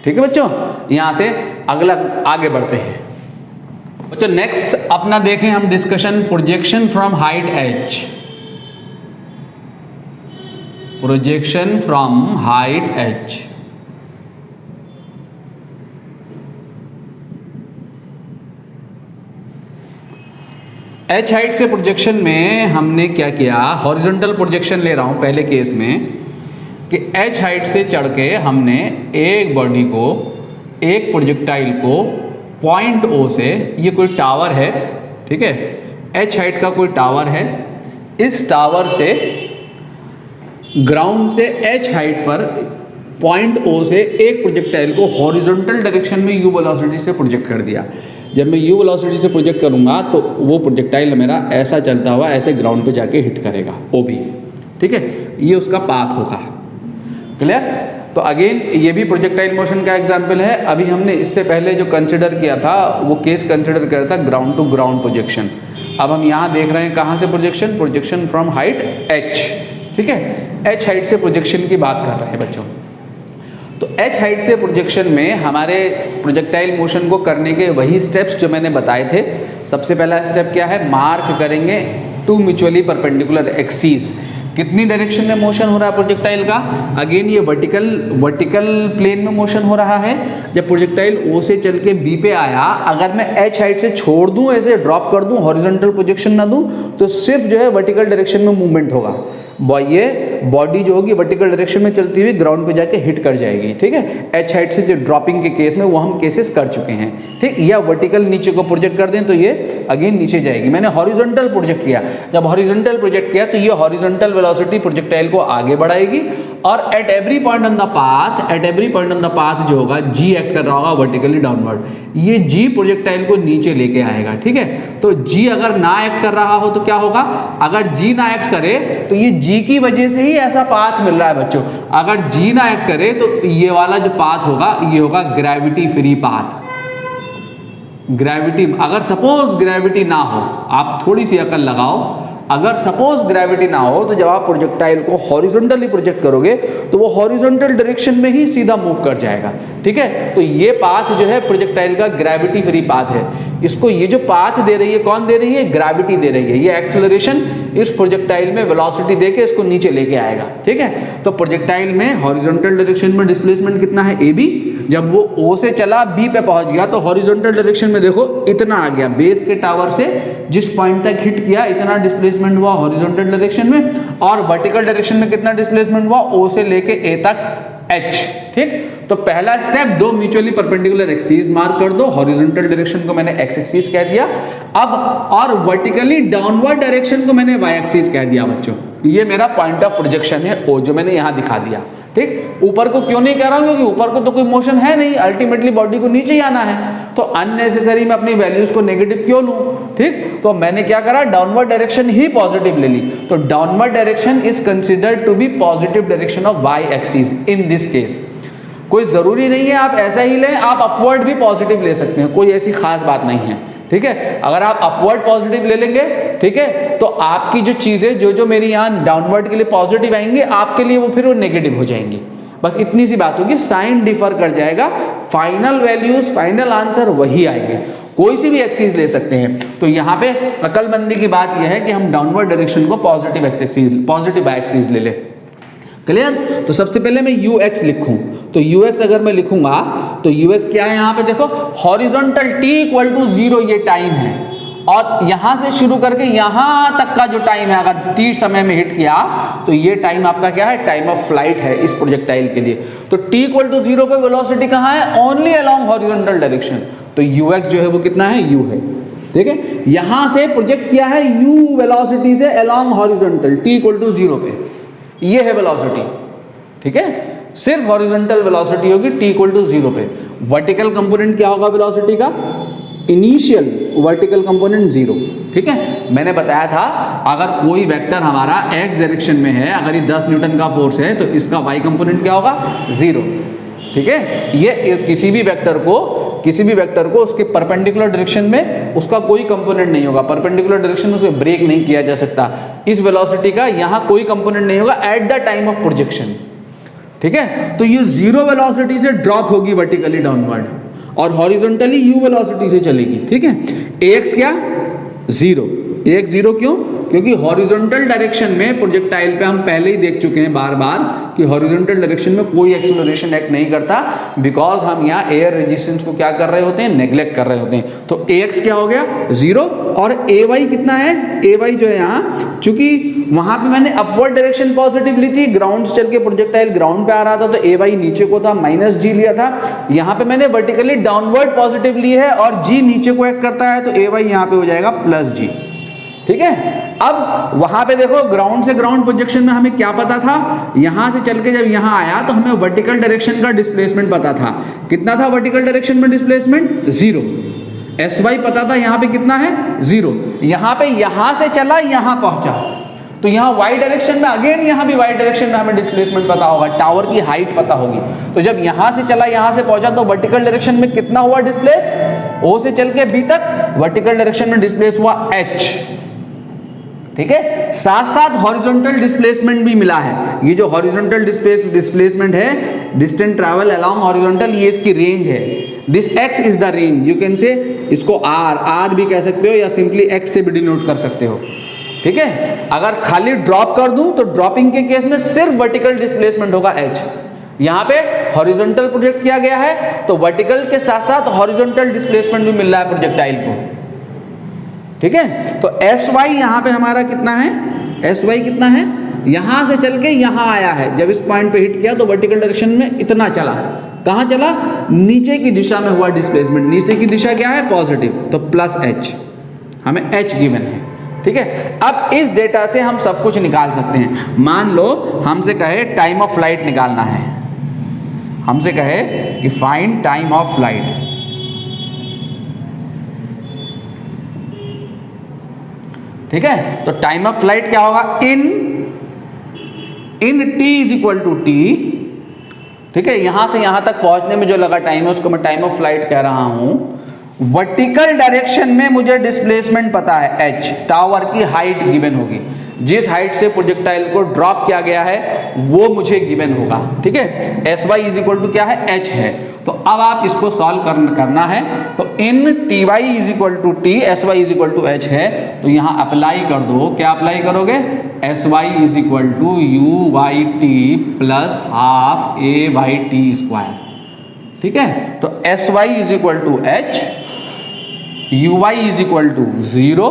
ठीक है बच्चों, यहां से अगला आगे बढ़ते हैं बच्चों। नेक्स्ट अपना देखें हम discussion, projection from height H, projection from height H. H height से प्रोजेक्शन में हमने क्या किया, हॉरिजॉन्टल प्रोजेक्शन ले रहा हूं पहले केस में, कि एच हाइट से चढ़ के हमने एक बॉडी को, एक प्रोजेक्टाइल को पॉइंट ओ से, ये कोई टावर है, ठीक है, एच हाइट का कोई टावर है, इस टावर से ग्राउंड से एच हाइट पर पॉइंट ओ से एक प्रोजेक्टाइल को हॉरिजॉन्टल डायरेक्शन में यू वेलोसिटी से प्रोजेक्ट कर दिया। जब मैं यू वेलोसिटी से प्रोजेक्ट करूंगा तो वो प्रोजेक्टाइल मेरा ऐसा चलता हुआ ऐसे ग्राउंड पे जाके हिट करेगा, ओ बी। ठीक है, ये उसका पाथ होगा। क्लियर? तो अगेन ये भी प्रोजेक्टाइल मोशन का एग्जाम्पल है। अभी हमने इससे पहले जो कंसिडर किया था वो केस कंसिडर किया था ग्राउंड टू ग्राउंड प्रोजेक्शन। अब हम यहाँ देख रहे हैं कहाँ से projection, projection from height H. ठीक है, एच हाइट से प्रोजेक्शन की बात कर रहे हैं बच्चों। तो एच हाइट से प्रोजेक्शन में हमारे प्रोजेक्टाइल मोशन को करने के वही स्टेप्स जो मैंने बताए थे। सबसे पहला स्टेप क्या है, मार्क करेंगे टू म्यूचुअली परपेंडिकुलर एक्सिस। कितनी डायरेक्शन में मोशन हो रहा है प्रोजेक्टाइल का, अगेन ये वर्टिकल प्लेन में मोशन हो रहा है। जब प्रोजेक्टाइल ओ से चल के बी पे आया, अगर मैं एच हाइट से छोड़ दूं, ऐसे ड्रॉप कर दूं, हॉरिजॉन्टल प्रोजेक्शन ना दूं, तो सिर्फ जो है वर्टिकल डायरेक्शन में मूवमेंट होगा। ये बॉडी जो होगी वर्टिकल डायरेक्शन में चलती हुई ग्राउंड पे जाके हिट कर जाएगी। ठीक है, एच हाइट से जो ड्रॉपिंग के केस में वो हम केसेस कर चुके हैं। ठीक, या वर्टिकल नीचे को प्रोजेक्ट कर दें तो ये अगेन नीचे जाएगी। मैंने हॉरिजॉन्टल प्रोजेक्ट किया, जब हॉरिजॉन्टल प्रोजेक्ट किया तो ये हॉरिजॉन्टल वेलोसिटी प्रोजेक्टाइल को आगे बढ़ाएगी और at every point on the path जो होगा g एक्ट कर रहा होगा वर्टिकली डाउनवर्ड, ये g प्रोजेक्टाइल को नीचे लेके आएगा। ठीक है, तो g अगर ना एक्ट कर रहा हो तो क्या होगा, अगर g ना एक्ट करे तो ये g की वजह से ही ऐसा पाथ मिल रहा है बच्चों। अगर g ना एक्ट करे तो ये वाला जो पाथ होगा ये होगा ग्रेविटी फ्री पाथ। ग्रेविटी, अगर सपोज ग्रेविटी ना हो, आप थोड़ी सी अकल लगाओ, अगर सपोज ग्रेविटी ना हो तो जब आप प्रोजेक्टाइल को हॉरिजॉन्टली प्रोजेक्ट करोगे तो वो हॉरिजॉन्टल डायरेक्शन में ही सीधा मूव कर जाएगा। ठीक है, तो ये पाथ जो है प्रोजेक्टाइल का ग्रेविटी फ्री पाथ है। इसको ये जो पाथ दे रही है, कौन दे रही है, ग्रेविटी दे रही है। ये एक्सेलरेशन इस प्रोजेक्टाइल में वेलोसिटी देके इसको नीचे लेके आएगा। ठीक है, तो प्रोजेक्टाइल में हॉरिजॉन्टल डायरेक्शन में डिस्प्लेसमेंट कितना है, ए बी। जब वो ओ से चला बी पे पहुंच गया तो हॉरिजॉन्टल डायरेक्शन में देखो इतना आ गया, बेस के टावर से जिस पॉइंट तक हिट किया इतना डिस्प्लेसमेंट हुआ हॉरिजॉन्टल डायरेक्शन में, और वर्टिकल डायरेक्शन में कितना डिस्प्लेसमेंट हुआ, ओ से लेके ए तक एच। ठीक, तो पहला स्टेप, दो म्यूचुअली परपेंडिकुलर एक्सिस मार्क कर दो, हॉरिजॉन्टल डायरेक्शन को मैंने एक्स एक्सिस कह दिया अब, और वर्टिकली डाउनवर्ड डायरेक्शन को मैंने वाई एक्सिस कह दिया बच्चों। ये मेरा पॉइंट ऑफ प्रोजेक्शन है ओ, जो मैंने यहां दिखा दिया। ठीक, ऊपर को क्यों नहीं कह रहा हूं, क्योंकि ऊपर को तो कोई मोशन है नहीं, अल्टीमेटली बॉडी को नीचे ही आना है, तो अननेसेसरी मैं अपनी वैल्यूज को नेगेटिव क्यों लूं। ठीक, तो मैंने क्या करा, डाउनवर्ड डायरेक्शन ही पॉजिटिव ले ली। तो downward direction is considered to be positive direction of y axis in this case. कोई जरूरी नहीं है आप ऐसा ही लें, आप अपवर्ड भी पॉजिटिव ले सकते हैं, कोई ऐसी खास बात नहीं है। ठीक है, अगर आप अपवर्ड पॉजिटिव ले लेंगे, ठीक है, तो आपकी जो चीजें जो मेरी यहाँ डाउनवर्ड के लिए पॉजिटिव आएंगे, आपके लिए वो फिर वो नेगेटिव हो जाएंगी। बस इतनी सी बात होगी, साइन डिफर कर जाएगा, फाइनल वैल्यूज, फाइनल आंसर वही आएंगे। कोई सी भी एक्सिस ले सकते हैं। तो यहाँ पे अकलमंदी की बात यह है कि हम डाउनवर्ड डायरेक्शन को पॉजिटिव एक्सिस ले ले। क्लियर, तो सबसे पहले मैं ux लिखूं, तो ux अगर मैं लिखूंगा तो ux क्या है, यहाँ पे देखो हॉरिजॉन्टल t इक्वल टू 0 ये टाइम है, और यहां से शुरू करके यहां तक का जो टाइम है, अगर t समय में हिट किया तो ये टाइम आपका क्या है, टाइम ऑफ फ्लाइट है इस प्रोजेक्टाइल के लिए। तो t इक्वल टू 0 पे वेलोसिटी कहाँ है, ओनली अलोंग हॉरिजॉन्टल डायरेक्शन, तो ux जो है वो कितना है, u है। ठीक है, यहां से प्रोजेक्ट किया है u वेलोसिटी से along horizontal, t equal to 0 पे, ये है वेलोसिटी। ठीक है, सिर्फ हॉरिजॉन्टल वेलोसिटी होगी t इक्वल टू 0 पे। वर्टिकल कंपोनेंट क्या होगा वेलोसिटी का, इनिशियल वर्टिकल कंपोनेंट 0। ठीक है, मैंने बताया था अगर कोई वेक्टर हमारा x डायरेक्शन में है, अगर ये 10 न्यूटन का फोर्स है तो इसका y कंपोनेंट क्या होगा, 0। ठीक है, ये किसी भी वेक्टर को उसके परपेंडिकुलर डायरेक्शन में उसका कोई कंपोनेंट नहीं होगा, परपेंडिकुलर डायरेक्शन में उसे ब्रेक नहीं किया जा सकता। इस वेलोसिटी का यहाँ कोई कंपोनेंट नहीं होगा at the time of projection. ठीक है, तो ये 0 वेलोसिटी से ड्रॉप होगी वर्टिकली डाउनवर्ड, और हॉरिजॉन्टली u वेलोसिटी से चलेगी। ठीक है, ax क्या, 0, ax 0 क्यों, क्योंकि हॉरिजॉन्टल डायरेक्शन में प्रोजेक्टाइल पे हम पहले ही देख चुके हैं बार बार कि हॉरिजॉन्टल डायरेक्शन में कोई एक्सेलरेशन एक्ट नहीं करता, बिकॉज हम यहाँ एयर रेजिस्टेंस को क्या कर रहे होते हैं, नेग्लेक्ट कर रहे होते हैं। तो ax क्या हो गया, 0, और ay कितना है, ay जो है यहाँ, चूंकि वहां पे मैंने अपवर्ड डायरेक्शन पॉजिटिव ली थी, ग्राउंड से चल के प्रोजेक्टाइल ग्राउंड पे आ रहा था तो ay नीचे को था, -g लिया था। यहाँ पे मैंने वर्टिकली डाउनवर्ड पॉजिटिव ली है और g नीचे को एक्ट करता है, तो ay यहाँ पे हो जाएगा +g। ठीक है, अब वहां पे देखो ग्राउंड से ग्राउंड प्रोजेक्शन में हमें क्या पता था, यहां से चल के जब यहां आया तो हमें वर्टिकल डायरेक्शन का डिस्प्लेसमेंट पता था। कितना था वर्टिकल डायरेक्शन में डिस्प्लेसमेंट, 0। sy पता था यहाँ पे कितना है, 0। यहाँ पे यहां से चला यहां पहुंचा, तो यहाँ y डायरेक्शन में अगेन यहाँ भी y डायरेक्शन में हमें डिस्प्लेसमेंट पता होगा, टावर की हाइट पता होगी। तो जब यहाँ से चला यहाँ से पहुंचा तो वर्टिकल डायरेक्शन में कितना हुआ डिस्प्लेस, o से चल के b तक वर्टिकल डायरेक्शन में डिस्प्लेस हुआ h। ठीक है, साथ साथ हॉरिजॉन्टल डिस्प्लेसमेंट भी मिला है। ये जो हॉरिजॉन्टल डिस्प्लेसमेंट है, डिस्टेंस ट्रैवल अलोंग हॉरिजॉन्टल, ये इसकी रेंज है। This x is the range, you can say इसको r भी कह सकते हो या सिंपली x से भी डिनोट कर सकते हो। ठीक है, अगर खाली ड्रॉप कर दूं तो ड्रॉपिंग के केस में सिर्फ वर्टिकल डिस्प्लेसमेंट होगा h। यहाँ पे हॉरिजॉन्टल प्रोजेक्ट किया गया है तो वर्टिकल के साथ साथ हॉरिजॉन्टल डिस्प्लेसमेंट भी मिल रहा है प्रोजेक्टाइल को। ठीक है, तो sy यहाँ पे हमारा कितना है, sy कितना है, यहां से चल के यहां आया है, जब इस पॉइंट पे हिट किया तो वर्टिकल डायरेक्शन में इतना चला, कहां चला, नीचे की दिशा में हुआ डिस्प्लेसमेंट। नीचे की दिशा क्या है, पॉजिटिव, तो +h, हमें h गिवन है। ठीक है। अब इस डेटा से हम सब कुछ निकाल सकते हैं। मान लो हमसे कहे टाइम ऑफ फ्लाइट निकालना है, हमसे कहे कि फाइंड टाइम ऑफ फ्लाइट, ठीक है। तो टाइम ऑफ फ्लाइट क्या होगा, in t is equal to t, ठीक है। यहां से यहां तक पहुंचने में जो लगा टाइम है उसको मैं टाइम ऑफ फ्लाइट कह रहा हूं। वर्टिकल डायरेक्शन में मुझे डिस्प्लेसमेंट पता है h, टावर की हाइट गिवन होगी, जिस हाइट से प्रोजेक्टाइल को ड्रॉप किया गया है वो मुझे गिवन होगा, ठीक है। S Y is equal to क्या है, h है। तो अब आप इसको सॉल्व करना है, तो in t y is equal to t, s Y is equal to h है, तो यहाँ अप्लाई कर दो। क्या अप्लाई करोगे, s Y is equal to you Y T plus half A Y T square, ठीक है। तो S Y is equal to h, u y is equal to 0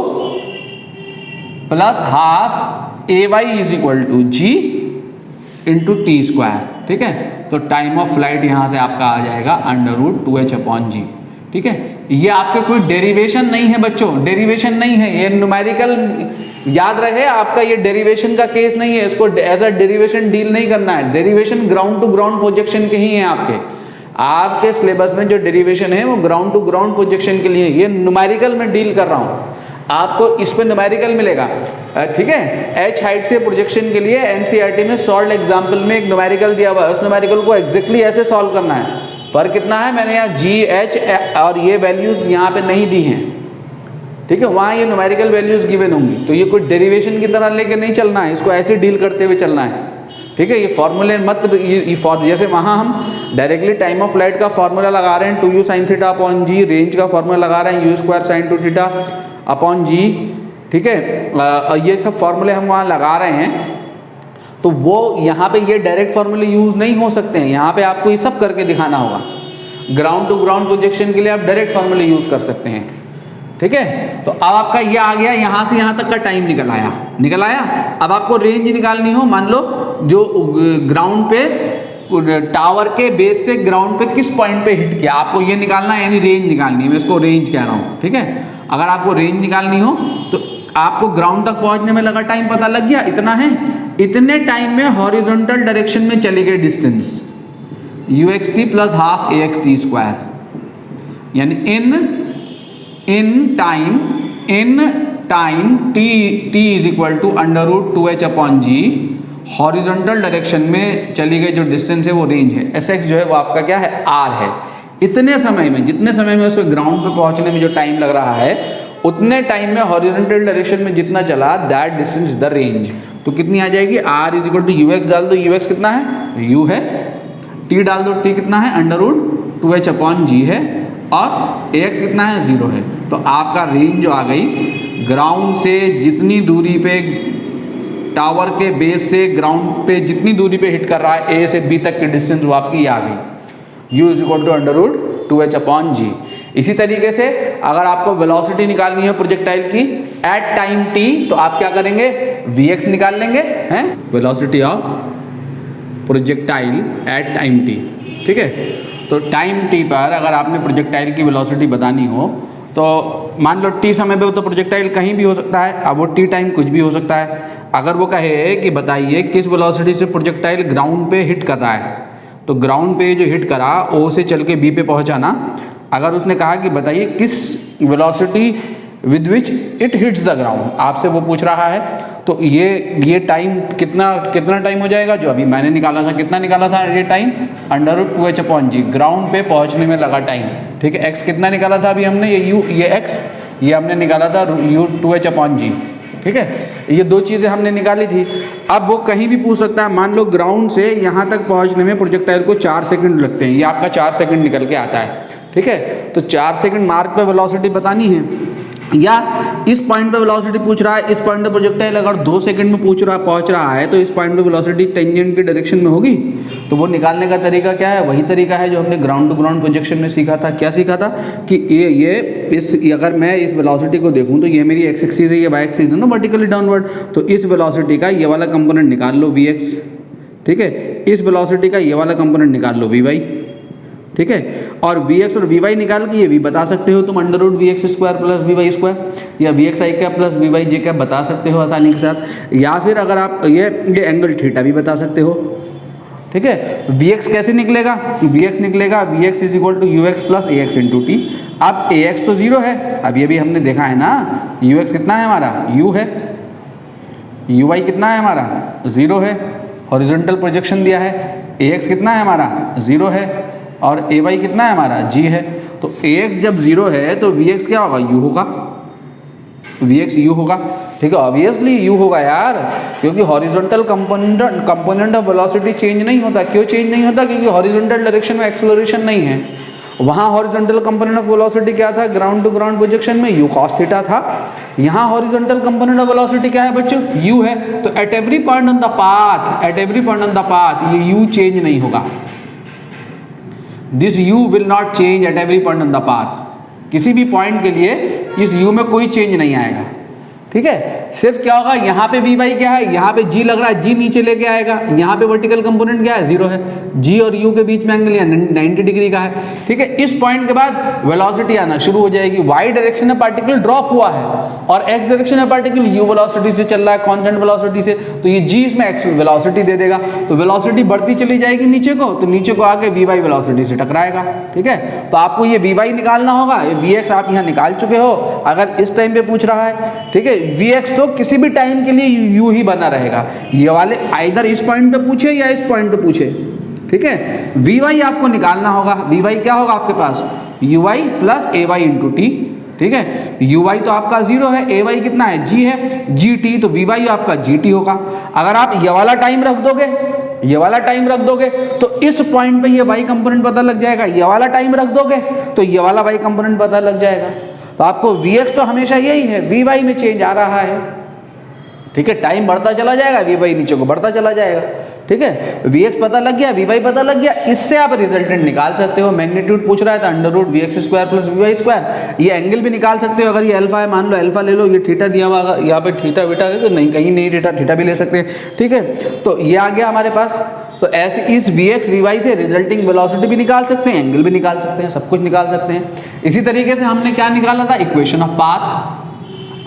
plus half A y is equal to g into T square, ठीक है। तो time of flight यहां से आपका आ जाएगा √2h/g, ठीक है। ये आपके कोई डेरिवेशन नहीं है बच्चों, डेरिवेशन नहीं है, ये न्यूमेरिकल, याद रहे आपका ये डेरिवेशन का केस नहीं है, इसको एज अ डेरिवेशन डील नहीं करना है। Derivation ground to ground projection के ही है आपके सिलेबस में जो डेरिवेशन है वो ग्राउंड टू ग्राउंड प्रोजेक्शन के लिए, ये न्यूमेरिकल में डील कर रहा हूँ, आपको इस पे न्यूमेरिकल मिलेगा, ठीक है। एच हाइट से प्रोजेक्शन के लिए एनसीईआरटी में सॉल्व एग्जांपल में एक न्यूमेरिकल दिया हुआ है, उस न्यूमेरिकल को एग्जैक्टली ऐसे सॉल्व करना है। फर्क कितना है, मैंने यहाँ जी एच और ये वैल्यूज यहाँ पे नहीं दी हैं, ठीक है, वहाँ ये न्यूमेरिकल वैल्यूज गिवन होंगी, तो ये कोई डेरिवेशन की तरह लेके नहीं चलना है, इसको ऐसे डील करते हुए चलना है, ठीक है। ये फॉर्मूले मत, जैसे वहाँ हम डायरेक्टली टाइम ऑफ फ्लाइट का फॉर्मूला लगा रहे हैं 2u sin थीटा अपॉन जी, रेंज का फॉर्मूला लगा रहे हैं u² sin 2 theta upon g, ठीक है। ये सब फॉर्मूले हम वहाँ लगा रहे हैं, तो वो यहाँ पे ये डायरेक्ट फॉर्मूले यूज नहीं हो सकते हैं, यहाँ पे आपको ये सब करके दिखाना होगा। ग्राउंड टू ग्राउंड प्रोजेक्शन के लिए आप डायरेक्ट फॉर्मूले यूज कर सकते हैं, ठीक है। तो अब आपका ये आ गया, यहाँ से यहाँ तक का टाइम निकल आया। अब आपको रेंज निकालनी हो, मान लो जो ग्राउंड पे टावर के बेस से ग्राउंड पे किस पॉइंट पे हिट किया, आपको ये निकालना है, यानी रेंज निकालनी है, मैं इसको रेंज कह रहा हूँ, ठीक है। अगर आपको रेंज निकालनी हो तो आपको ग्राउंड तक पहुंचने में लगा टाइम पता लग गया, इतना है, इतने टाइम में हॉरिजॉन्टल डायरेक्शन में चली गई distance uxt plus half axt square, यानी in time t is equal to √2h/g, horizontal direction में चली गई जो डिस्टेंस है वो रेंज है, sx जो है वो आपका क्या है, r है। इतने समय में, जितने समय में उसको ग्राउंड पे पहुंचने में जो टाइम लग रहा है, उतने टाइम में हॉरिजॉन्टल डायरेक्शन में जितना चला, that distance is the range. तो कितनी आ जाएगी, r is equal to ux डाल दो, ux कितना है, u है, t डाल दो, t कितना है, √2h/g है, और ax कितना है, 0 है। तो आपका रेंज जो आ गई, ग्राउंड से जितनी दूरी पे, टावर के बेस से ग्राउंड पे जितनी दूरी पे हिट कर रहा है, a से b तक की डिस्टेंस वो आपकी आ गई, u is equal to √2h/g। इसी तरीके से अगर आपको वेलोसिटी निकालनी है प्रोजेक्टाइल की एट टाइम t, तो आप क्या करेंगे, vx निकाल लेंगे, हैं, velocity of projectile at time t, ठीक है। तो टाइम t पर अगर आपने प्रोजेक्टाइल की वेलोसिटी बतानी हो, तो मान लो t समय पे तो प्रोजेक्टाइल कहीं भी हो सकता है, अब वो t टाइम कुछ भी हो सकता है। अगर वो कहे कि बताइए किस वेलोसिटी से प्रोजेक्टाइल ग्राउंड पे हिट कर रहा है, तो ग्राउंड पे जो हिट करा O से चल के B पे पहुंचाना, अगर उसने कहा कि बताइए किस velocity with which it hits the ground, आपसे वो पूछ रहा है, तो ये टाइम कितना टाइम हो जाएगा, जो अभी मैंने निकाला था, कितना निकाला था ये टाइम, √2h/g, ग्राउंड पे पहुंचने में लगा टाइम, ठीक है। x कितना निकाला था अभी हमने, ये x ये हमने निकाला था u2h/g, ठीक है। ये दो चीज़ें हमने निकाली थी। अब वो कहीं भी पूछ सकता है, मान लो ग्राउंड से यहाँ तक पहुँचने में प्रोजेक्टाइल को 4 सेकंड लगते हैं, ये आपका 4 सेकंड निकल के आता है, ठीक है। तो 4 सेकंड मार्क पे वेलोसिटी बतानी है, या इस पॉइंट पे वेलोसिटी पूछ रहा है, इस पॉइंट पे प्रोजेक्टाइल अगर 2 सेकंड में पहुंच रहा है, तो इस पॉइंट पे वेलोसिटी टेंजेंट की डायरेक्शन में होगी। तो वो निकालने का तरीका क्या है, वही तरीका है जो हमने ग्राउंड टू ग्राउंड प्रोजेक्शन में सीखा था। क्या सीखा था कि अगर मैं इस वेलोसिटी को देखूं, तो ये मेरी x एक्सिस है, ये y एक्सिस है ना, वर्टिकली डाउनवर्ड, तो इस वेलोसिटी का ये वाला कंपोनेंट निकाल लो vx, ठीक है। इस वेलोसिटी का ये वाला कंपोनेंट निकाल लो vy, ठीक है। और Vx और Vy निकाल के ये भी बता सकते हो तुम under root Vx square plus Vy square या Vxi cap plus Vy j cap बता सकते हो आसानी के साथ। या फिर अगर आप ये एंगल थीटा भी बता सकते हो, ठीक है। Vx कैसे निकलेगा, Vx निकलेगा Vx is equal to Ux plus Ax into t. अब Ax तो जीरो है, अब ये भी हमने देखा है ना, Ux कितना है हमारा U है, Uy कितना है हमारा जीरो है, हॉरिजॉन्टल प्रोजेक्शन दिया है, Ax कितना है हमारा जीरो है और Ay कितना है हमारा G है। तो Ax जब जीरो है तो Vx क्या होगा, U होगा, Vx U होगा, ठीक है। ऑब्वियसली U होगा यार, क्योंकि horizontal component of velocity change नहीं होता। क्यों चेंज नहीं होता, क्योंकि हॉरिजॉन्टल डायरेक्शन में एक्सेलरेशन नहीं है। वहाँ हॉरिजॉन्टल कंपोनेंट ऑफ वेलोसिटी क्या था, ग्राउंड टू ग्राउंड प्रोजेक्शन में U cos थीटा था। यहाँ हॉरिजॉन्टल कंपोनेंट ऑफ वेलोसिटी क्या है बच्चों, U है। तो at every point on the path, at every point on the path ये U चेंज नहीं होगा। This U will not change at every point on the path. किसी भी पॉइंट के लिए इस U में कोई चेंज नहीं आएगा, ठीक है। सिर्फ क्या होगा, यहाँ पे Vy क्या है, यहाँ पे G लग रहा है, G नीचे लेके आएगा। यहाँ पे वर्टिकल कंपोनेंट क्या है, जीरो है। G और U के बीच में एंगल यहाँ 90 डिग्री का है, ठीक है। इस पॉइंट के बाद वेलोसिटी आना शुरू हो जाएगी। Y डायरेक्शन में पार्टिकल ड्रॉप हुआ है और X डायरेक्शन में पार्टिकल U वेलोसिटी से चल रहा है, कांस्टेंट वेलोसिटी से, तो ये G इसमें X वेलोसिटी दे देगा। तो वेलोसिटी बढ़ती चली जाएगी नीचे को, तो नीचे को आके Vy वेलोसिटी से टकराएगा, ठीक है। तो आपको ये Vy निकालना होगा, ये Vx आप यहाँ निकाल चुके हो अगर इस टाइम पे पूछ रहा है, ठीक है। Vx तो किसी भी टाइम के लिए U ही बना रहेगा। ये वाले आइदर इस पॉइंट पे पूछे या इस पॉइंट पे पूछे, ठीक है। Vy आपको निकालना होगा, Vy क्या होगा आपके पास, Uy plus Ay into T, ठीक है। Uy तो आपका जीरो है, Ay कितना है, G है, Gt, तो Vy आपका Gt होगा। अगर आप ये वाला टाइम रख दोगे, ये वाला टाइम रख दोगे तो इस पॉइंट पे ये y कंपोनेंट पता लग जाएगा। ये वाला टाइम रख दोगे तो ये वाला y कंपोनेंट पता लग जाएगा। तो आपको Vx तो हमेशा यही है, Vy में चेंज आ रहा है, ठीक है। टाइम बढ़ता चला जाएगा, Vy नीचे को बढ़ता चला जाएगा, ठीक है। Vx पता लग गया, Vy पता लग गया, इससे आप रिजल्टेंट निकाल सकते हो। मैग्नीट्यूड पूछ रहा है तो under root Vx square plus Vy square. ये एंगल भी निकाल सकते हो, अगर ये अल्फा है मान लो, अल्फा ले लो, ये थीटा दिया हुआ, यहाँ पे थीटा बीटा नहीं, कहीं नहीं थीटा भी ले सकते हैं, ठीक है। तो ये आ गया हमारे पास। तो ऐसे इस Vx Vy से रिजल्टिंग वेलोसिटी भी निकाल सकते हैं, एंगल भी निकाल सकते हैं, सब कुछ निकाल सकते हैं। इसी तरीके से हमने क्या निकाला था, इक्वेशन ऑफ पाथ।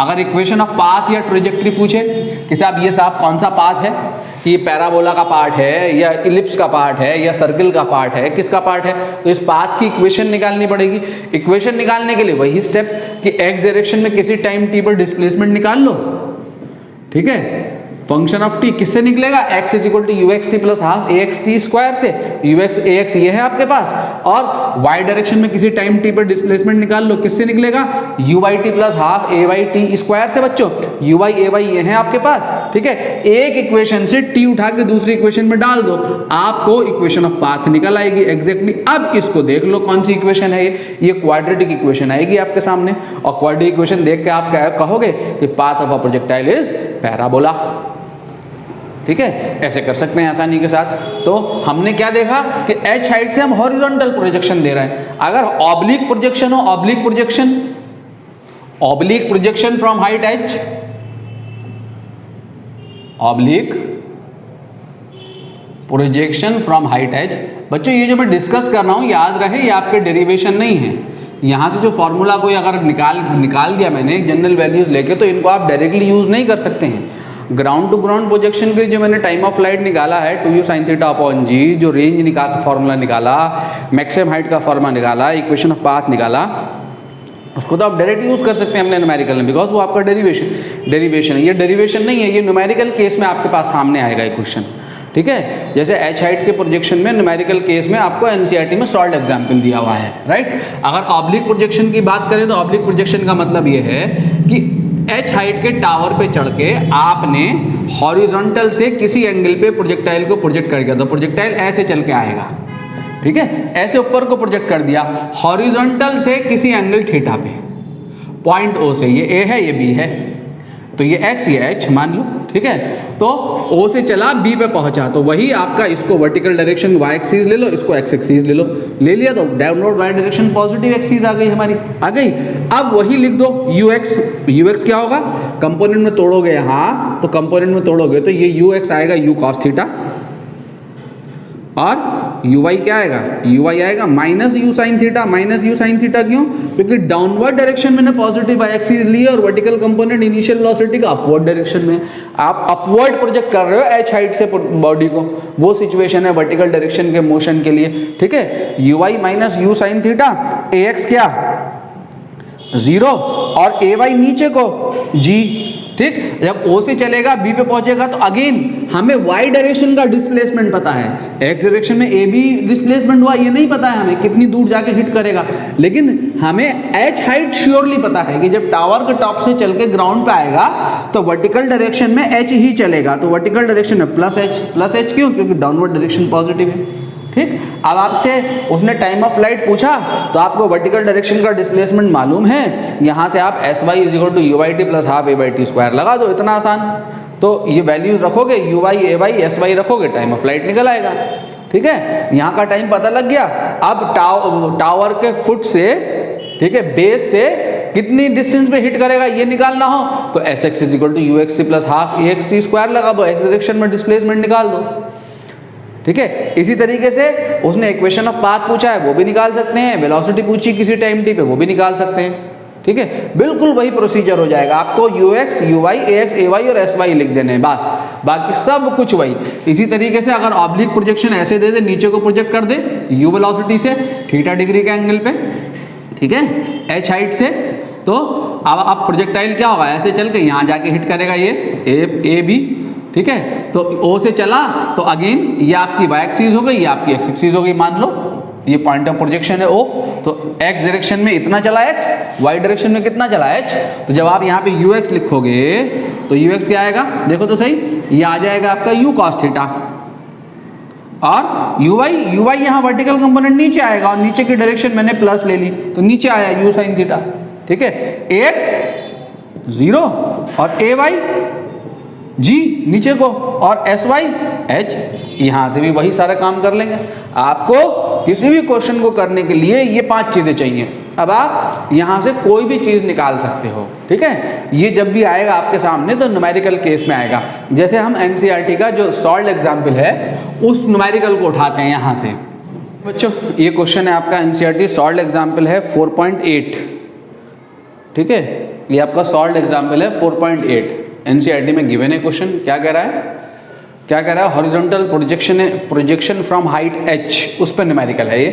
अगर इक्वेशन ऑफ पाथ या ट्रेजेक्ट्री पूछे कि साहब ये साहब कौन सा पाथ है, कि ये पैराबोला का पार्ट है या इलिप्स का पार्ट है या सर्कल का पार्ट है, किसका पार्ट है, तो इस पाथ की इक्वेशन निकालनी पड़ेगी। इक्वेशन निकालने के लिए वही स्टेप कि एक्स डायरेक्शन में किसी टाइम टी पर डिस्प्लेसमेंट निकाल लो, ठीक है। फंक्शन ऑफ टी किससे निकलेगा, x is equal to ux t plus half ax t square से। ux ax ये है आपके पास, और y डायरेक्शन में किसी टाइम t पर डिस्प्लेसमेंट निकाल लो, किससे निकलेगा, uy T plus half ay T square से। बच्चों uy ay ये है आपके पास, ठीक है। एक इक्वेशन से t उठा के दूसरी इक्वेशन में डाल दो, आपको इक्वेशन ऑफ पाथ निकल आएगी एग्जैक्टली। अब इसको देख लो कौन सी इक्वेशन है ये क्वाड्रेटिक इक्वेशन आएगी आपके सामने, और क्वाड्रेटिक इक्वेशन देख के आप क्या कहोगे कि path of a projectile is parabola, ठीक है। ऐसे कर सकते हैं आसानी के साथ। तो हमने क्या देखा कि h हाइट से हम हॉरिजॉन्टल प्रोजेक्शन दे रहे हैं। अगर ऑब्लिक प्रोजेक्शन हो, oblique projection from height h, oblique projection from height h। बच्चों ये जो मैं डिस्कस कर रहा हूं याद रहे, ये आपके डेरिवेशन नहीं है। यहाँ से जो फॉर्मूला कोई अगर निकाल दिया मैंने जनरल वैल्यूज लेके, तो इनको आप डायरेक्टली यूज नहीं कर सकते हैं। ग्राउंड टू ग्राउंड प्रोजेक्शन के जो मैंने टाइम ऑफ फ्लाइट निकाला है 2u sin थीटा अपॉन जी, जो रेंज निकाल फॉर्मूला निकाला, मैक्सिमम हाइट का फॉर्मूला निकाला, इक्वेशन ऑफ पाथ निकाला, उसको तो आप डायरेक्ट यूज कर सकते हैं अपने न्यूमेरिकल में, बिकॉज वो आपका डेरिवेशन है। ये डेरिवेशन नहीं है, ये न्यूमेरिकल केस में आपके पास सामने आएगा ये क्वेश्चन, ठीक है। जैसे h हाइट के प्रोजेक्शन में न्यूमेरिकल केस में आपको एनसीईआरटी में सॉल्व एग्जाम्पल दिया हुआ है, राइट। अगर ऑब्लिक प्रोजेक्शन की बात करें तो ऑब्लिक प्रोजेक्शन का मतलब ये है कि h हाइट के टावर पे चढ़ के आपने हॉरिजॉन्टल से किसी एंगल पे प्रोजेक्टाइल को प्रोजेक्ट कर दिया, तो प्रोजेक्टाइल ऐसे चल के आएगा, ठीक है। ऐसे ऊपर को प्रोजेक्ट कर दिया हॉरिजॉन्टल से किसी एंगल थीटा पे, पॉइंट O से, ये A है ये B है, तो ये x ये h मान लो, ठीक है। तो O से चला B पे पहुंचा, तो वही आपका, इसको वर्टिकल डायरेक्शन y एक्सिस ले लो, इसको x एक्सिस ले लो, ले लिया तो downward y direction positive axis आ गई हमारी, आ गई। अब वही लिख दो ux क्या होगा, कंपोनेंट में तोड़ोगे यहाँ, तो कंपोनेंट में तोड़ोगे तो ये ux आएगा u cos थीटा, और यू वाई क्या आएगा, यू वाई आएगा minus u sine theta. Minus u sine theta क्यों? क्योंकि डाउनवर्ड डायरेक्शन में ना पॉजिटिव वाई एक्सिस ली है और वर्टिकल कंपोनेंट इनिशियल वेलोसिटी का अपवर्ड डायरेक्शन में। आप अपवर्ड प्रोजेक्ट कर रहे हो एच हाइट से बॉडी को, वो सिचुएशन है वर्टिकल डायरेक्शन के मोशन के लिए। ठीक है, u y minus u sine theta, a x क्या 0 और ए वाई नीचे को g। ठीक, जब O से चलेगा B पे पहुंचेगा तो अगेन हमें y डायरेक्शन का डिस्प्लेसमेंट पता है, x डायरेक्शन में AB डिस्प्लेसमेंट हुआ ये नहीं पता है हमें कितनी दूर जाके हिट करेगा, लेकिन हमें h हाइट श्योरली पता है कि जब टावर के टॉप से चल के ग्राउंड पे आएगा तो वर्टिकल डायरेक्शन में h ही चलेगा, तो वर्टिकल डायरेक्शन में प्लस h क्यों? क्योंकि डाउनवर्ड डायरेक्शन पॉजिटिव है। ठीक, अब आपसे उसने टाइम ऑफ फ्लाइट पूछा तो आपको वर्टिकल डायरेक्शन का डिस्प्लेसमेंट मालूम है, यहाँ से आप s Y is equal to you Y T plus half a by t square लगा दो, इतना आसान। तो ये वैल्यूज रखोगे, u y a y s y रखोगे, टाइम ऑफ फ्लाइट निकल आएगा। ठीक है, यहाँ का टाइम पता लग गया। अब टावर के फुट से, ठीक है, बेस से कितनी डिस्टेंस पे हिट करेगा ये निकालना हो तो s x is equal to u x c plus half a x t square लगा दो, एक्स डायरेक्शन में डिस्प्लेसमेंट निकाल दो। ठीक है, इसी तरीके से उसने इक्वेशन ऑफ पाथ पूछा है वो भी निकाल सकते हैं, वेलोसिटी पूछी किसी टाइम टी पे वो भी निकाल सकते हैं। ठीक है, बिल्कुल वही प्रोसीजर हो जाएगा, आपको u x u y a x a y और एस वाई लिख देने हैं बस, बाकी सब कुछ वही। इसी तरीके से अगर ऑब्लिक प्रोजेक्शन ऐसे दे दे, नीचे को प्रोजेक्ट कर दे यू वेलोसिटी से थीटा डिग्री के एंगल पे, ठीक है, एच हाइट से, तो अब प्रोजेक्टाइल क्या होगा, ऐसे चल के यहाँ जाके हिट करेगा ये ए बी। ठीक है, तो O से चला तो अगेन ये आपकी y एक्सिस हो गई, ये आपकी x एक्सिस हो गई, मान लो ये पॉइंट ऑफ प्रोजेक्शन है O, तो x डायरेक्शन में इतना चला x, y डायरेक्शन में कितना चला h। तो जब आप यहाँ पे ux लिखोगे तो ux क्या आएगा, देखो तो सही, ये आ जाएगा आपका u cos थीटा, और uy यहाँ वर्टिकल कंपोनेंट नीचे आएगा और नीचे की डायरेक्शन मैंने प्लस ले ली तो नीचे आया u sin थीटा। ठीक है, ax 0 और ay जी नीचे को और एस वाई एच, यहाँ से भी वही सारा काम कर लेंगे। आपको किसी भी क्वेश्चन को करने के लिए ये 5 चीज़ें चाहिए। अब आप यहाँ से कोई भी चीज़ निकाल सकते हो। ठीक है, ये जब भी आएगा आपके सामने तो न्यूमेरिकल केस में आएगा। जैसे हम एनसीईआरटी का जो सॉल्व्ड एग्जाम्पल है उस न्यूमेरिकल को उठाते हैं यहाँ से। बच्चों ये क्वेश्चन है आपका एनसीईआरटी सॉल्व्ड एग्जाम्पल है 4.8। ठीक है, ये आपका सॉल्व्ड एग्जाम्पल है 4.8, एनसीईआरटी में गिवन है क्वेश्चन। क्या कह रहा है, horizontal projection from height h, उस पर न्यूमेरिकल है ये।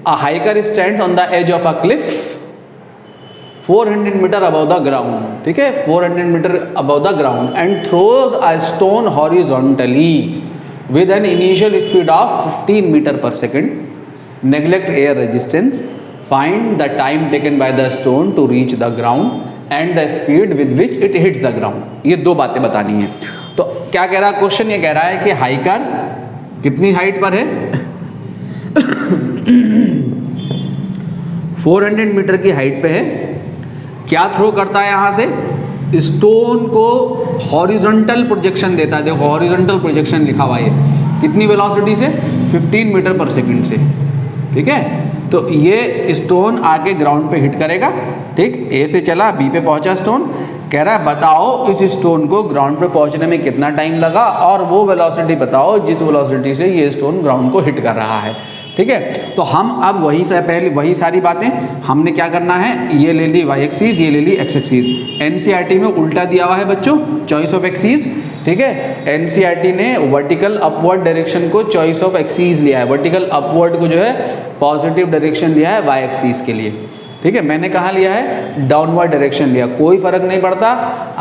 A hiker stands on the edge of a cliff 400 metre above the ground. ठीक है, 400 metre above the ground and throws a stone horizontally with an initial speed of 15 metre per second, neglect air resistance, find the time taken by the stone to reach the ground and the speed with which it hits the ground. ये 2 बातें बतानी है। तो क्या कह रहा है question, ये कह रहा है कि हाइकर कितनी हाइट पर है 400 मीटर की हाइट पे है, क्या थ्रो करता है यहाँ से, स्टोन को हॉरिजॉन्टल प्रोजेक्शन देता है। देखो हॉरिजॉन्टल प्रोजेक्शन लिखा हुआ है, कितनी वेलोसिटी से, 15 मीटर पर सेकंड से। ठीक है, तो ये स्टोन आके ग्राउंड पे हिट करेगा। ठीक, ए से चला बी पे पहुंचा स्टोन, कह रहा है बताओ इस स्टोन को ग्राउंड पे पहुंचने में कितना टाइम लगा और वो वेलोसिटी बताओ जिस वेलोसिटी से ये स्टोन ग्राउंड को हिट कर रहा है। ठीक है, तो हम अब वही सारी बातें हमने क्या करना है, ये ले ली y एक्सिस, ये ले ली x एक्सिस। एनसीईआरटी में उल्टा दिया हुआ है बच्चों, चॉइस ऑफ एक्सिस। ठीक है, एनसीईआरटी ने वर्टिकल अपवर्ड डायरेक्शन को चॉइस ऑफ एक्सिस लिया है, वर्टिकल अपवर्ड को जो है पॉजिटिव डायरेक्शन लिया है y एक्सिस के लिए। ठीक है, मैंने कहाँ लिया है, डाउनवर्ड डायरेक्शन लिया, कोई फर्क नहीं पड़ता।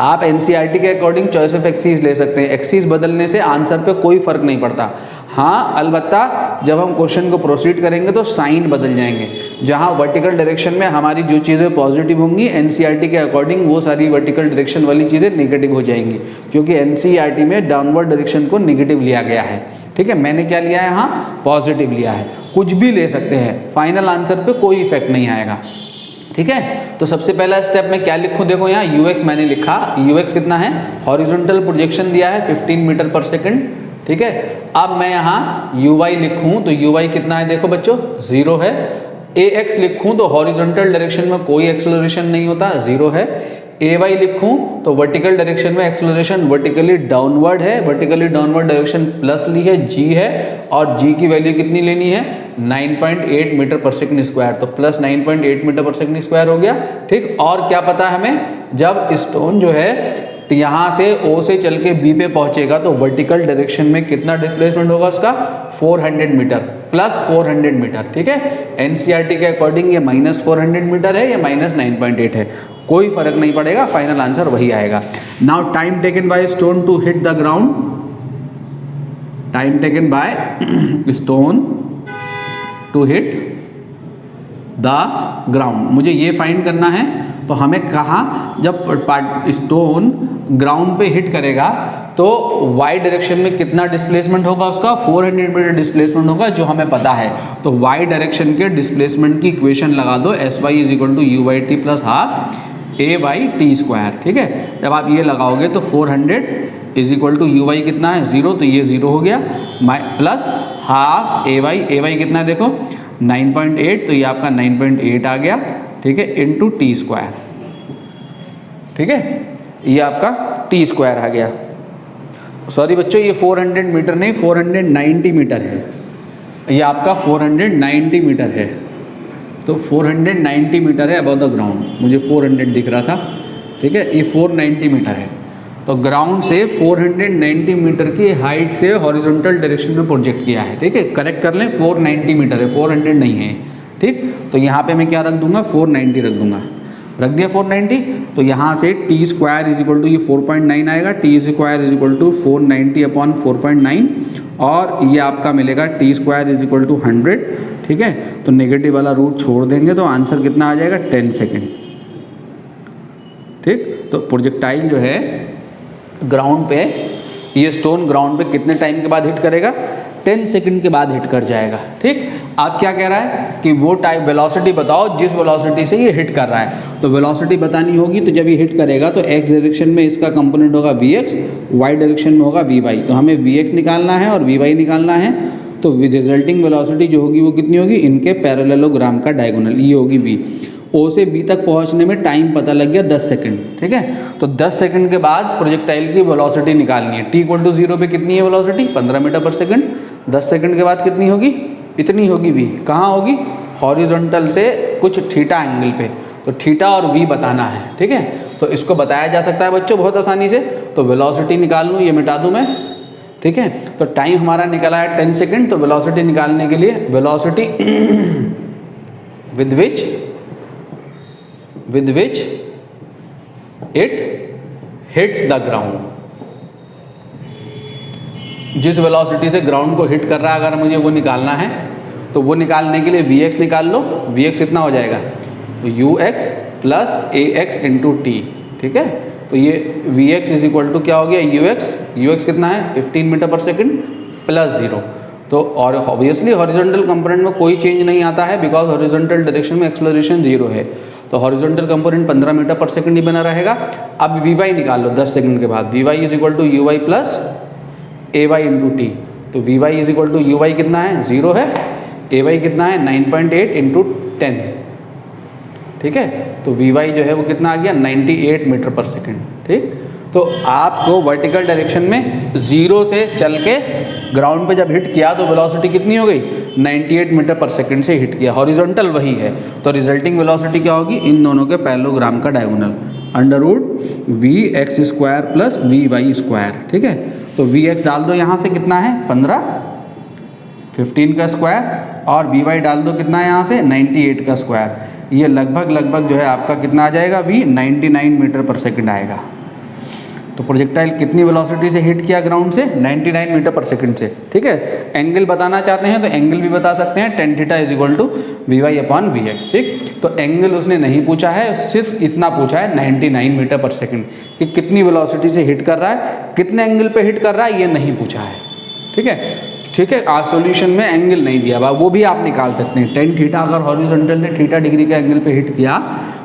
आप एनसीईआरटी के अकॉर्डिंग चॉइस ऑफ एक्सिस ले सकते हैं, एक्सिस बदलने से आंसर पे कोई फर्क नहीं पड़ता। हाँ, अलबत्ता जब हम क्वेश्चन को प्रोसीड करेंगे तो साइन बदल जाएंगे, जहाँ वर्टिकल डायरेक्शन में हमारी जो चीज़ें पॉजिटिव होंगी एनसीईआरटी के अकॉर्डिंग वो सारी वर्टिकल डायरेक्शन वाली चीज़ें नेगेटिव हो जाएंगी, क्योंकि एनसीईआरटी में डाउनवर्ड डायरेक्शन को नेगेटिव लिया गया है। ठीक है, मैंने क्या लिया है यहाँ, पॉजिटिव लिया है। कुछ भी ले सकते हैं, फाइनल आंसर पे कोई इफेक्ट नहीं आएगा। ठीक है, तो सबसे पहला स्टेप में क्या लिखूं, देखो यहाँ ux मैंने लिखा, ux कितना है, हॉरिजॉन्टल प्रोजेक्शन दिया है 15 मीटर पर सेकंड। ठीक है, अब मैं यहाँ uy लिखूं तो uy कितना है, देखो बच्चों 0 है। ax लिखूं तो हॉरिजॉन्टल डायरेक्शन में कोई एक्सेलरेशन नहीं होता, 0 है। ए वाई लिखूँ तो वर्टिकल डायरेक्शन में एक्सेलरेशन वर्टिकली डाउनवर्ड है, वर्टिकली डाउनवर्ड डायरेक्शन प्लस ली है, जी है, और जी की वैल्यू कितनी लेनी है 9.8 मीटर पर सेकंड स्क्वायर, तो plus 9.8 metre per second square हो गया। ठीक, और क्या पता है हमें, जब स्टोन जो है यहाँ से O से चल के B पे पहुंचेगा तो वर्टिकल डायरेक्शन में कितना डिस्प्लेसमेंट होगा उसका 400 मीटर प्लस 400 मीटर। ठीक है, एनसीईआरटी के अकॉर्डिंग ये माइनस 400 मीटर है या माइनस 9.8 है, कोई फर्क नहीं पड़ेगा, फाइनल आंसर वही आएगा। Now time taken by stone to hit the ground, time taken by stone to hit the ground, मुझे ये फाइंड करना है। तो हमें कहा जब स्टोन ग्राउंड पे हिट करेगा तो वाई डायरेक्शन में कितना डिस्प्लेसमेंट होगा उसका 400 मीटर डिस्प्लेसमेंट होगा, जो हमें पता है। तो वाई डायरेक्शन के डिस्प्लेसमेंट की इक्वेशन लगा दो, s Y is equal to you Y T plus half A Y T square. ठीक है, जब आप ये लगाओगे तो 400 is equal to you y कितना है 0, तो ये 0 हो गया, प्लस हाफ ए वाई कितना है देखो 9.8, तो ये आपका 9.8 आ गया। ठीक है, इंटू टी स्क्वायर। ठीक है, ये आपका टी स्क्वायर आ गया। सॉरी बच्चों, ये 400 मीटर नहीं 490 मीटर है, ये आपका 490 मीटर है। तो 490 मीटर है अबव द ग्राउंड, मुझे 400 दिख रहा था। ठीक है, ये 490 मीटर है। तो ग्राउंड से 490 मीटर की हाइट से हॉरिजॉन्टल डायरेक्शन में प्रोजेक्ट किया है। ठीक है, करेक्ट कर लें, 490 मीटर है, 400 नहीं है। ठीक, तो यहाँ पे मैं क्या रख दूंगा 490 रख दूंगा, रख दिया 490। तो यहाँ से t square is equal to ये 4.9 आएगा, t square is equal to 490 upon 4.9, और ये आपका मिलेगा t square is equal to 100। ठीक है, तो नेगेटिव वाला रूट छोड़ देंगे तो आंसर कितना आ जाएगा 10 सेकेंड। ठीक, तो प्रोजेक्टाइल जो है ग्राउंड पे, ये स्टोन ग्राउंड पे कितने टाइम के बाद हिट करेगा 10 सेकंड के बाद हिट कर जाएगा। ठीक, आप क्या कह रहा है कि वो टाइप वेलोसिटी बताओ जिस वेलोसिटी से ये हिट कर रहा है। तो वेलोसिटी बतानी होगी, तो जब ये हिट करेगा तो एक्स डायरेक्शन में इसका कंपोनेंट होगा वीएक्स, वाई डायरेक्शन में होगा वी वाई। तो हमें वीएक्स निकालना है और वी वाई निकालना है। तो रिजल्टिंग वेलोसिटी जो होगी वो कितनी होगी, इनके पैरेललोग्राम का डायगोनल, ये होगी वी। ओ से बी तक पहुंचने में टाइम पता लग गया 10 सेकंड। ठीक है, तो 10 सेकंड के बाद प्रोजेक्टाइल की वेलोसिटी निकालनी है। टी इक्वल टू 0 पे कितनी है velocity 15 metre per second. 10 second के बाद कितनी होगी, इतनी होगी वी। कहाँ होगी, हॉरिजॉन्टल से कुछ थीटा एंगल पे। तो थीटा और वी बताना है। ठीक है, तो इसको बताया जा सकता है बच्चों बहुत आसानी से। तो वेलोसिटी निकाल लूँ, ये मिटा दूँ मैं। ठीक है, तो टाइम हमारा निकला है 10 सेकंड। तो वेलोसिटी निकालने के लिए velocity with which it hits the ground, जिस वेलोसिटी से ग्राउंड को हिट कर रहा है अगर मुझे वो निकालना है, तो वो निकालने के लिए Vx निकाल लो। Vx कितना हो जाएगा Ux plus Ax into T. ठीक है, तो ये Vx इज इक्वल टू क्या हो गया Ux कितना है 15 मीटर पर सेकंड प्लस 0। तो और ऑब्वियसली हॉरिजॉन्टल कंपोनेंट में कोई चेंज नहीं आता है, बिकॉज हॉरिजॉन्टल डायरेक्शन में एक्सेलरेशन 0 है। तो horizontal component 15 metre per second ही बना रहेगा। अब वी वाई निकाल लो 10 सेकंड के बाद। V y is equal to you y plus a Y into t. तो v y is equal to you y कितना है 0 है, ए वाई कितना है 9.8 इंटू 10। ठीक है, तो वी वाई जो है वो कितना आ गया 98 मीटर पर सेकंड। ठीक, तो आपको वर्टिकल डायरेक्शन में 0 से चल के ग्राउंड पे जब हिट किया तो वेलोसिटी कितनी हो गई 98 मीटर पर सेकंड से हिट किया। हॉरिजॉन्टल वही है, तो रिजल्टिंग वेलोसिटी क्या होगी, इन दोनों के पैरेललोग्राम का diagonal under root v x square plus v y square. ठीक है, तो वी एक्स डाल दो यहाँ से कितना है 15, 15 का स्क्वायर, और वी वाई डाल दो कितना है यहाँ से 98 का स्क्वायर। ये लगभग जो है आपका कितना आ जाएगा वी 99 मीटर पर सेकंड आएगा। तो प्रोजेक्टाइल कितनी वेलोसिटी से हिट किया ग्राउंड से 99 मीटर पर सेकंड से। ठीक है, एंगल बताना चाहते हैं तो एंगल भी बता सकते हैं, tan theta is equal to v y upon v x. ठीक, तो एंगल उसने नहीं पूछा है, सिर्फ इतना पूछा है 99 मीटर पर सेकंड कि कितनी वेलोसिटी से हिट कर रहा है, कितने एंगल पे हिट कर रहा है ये नहीं पूछा है। ठीक है, ठीक है, आज सॉल्यूशन में एंगल नहीं दिया हुआ, वो भी आप निकाल सकते हैं। tan थीटा अगर हॉरिजॉन्टल ने थीटा डिग्री का एंगल पे हिट किया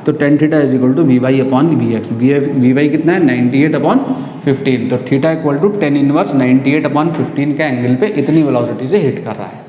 तो tan theta is equal to v y upon v x. V y कितना है 98 अपॉन 15, तो theta equal to tan inverse 98 upon 15 का एंगल पे इतनी वेलोसिटी से हिट कर रहा है।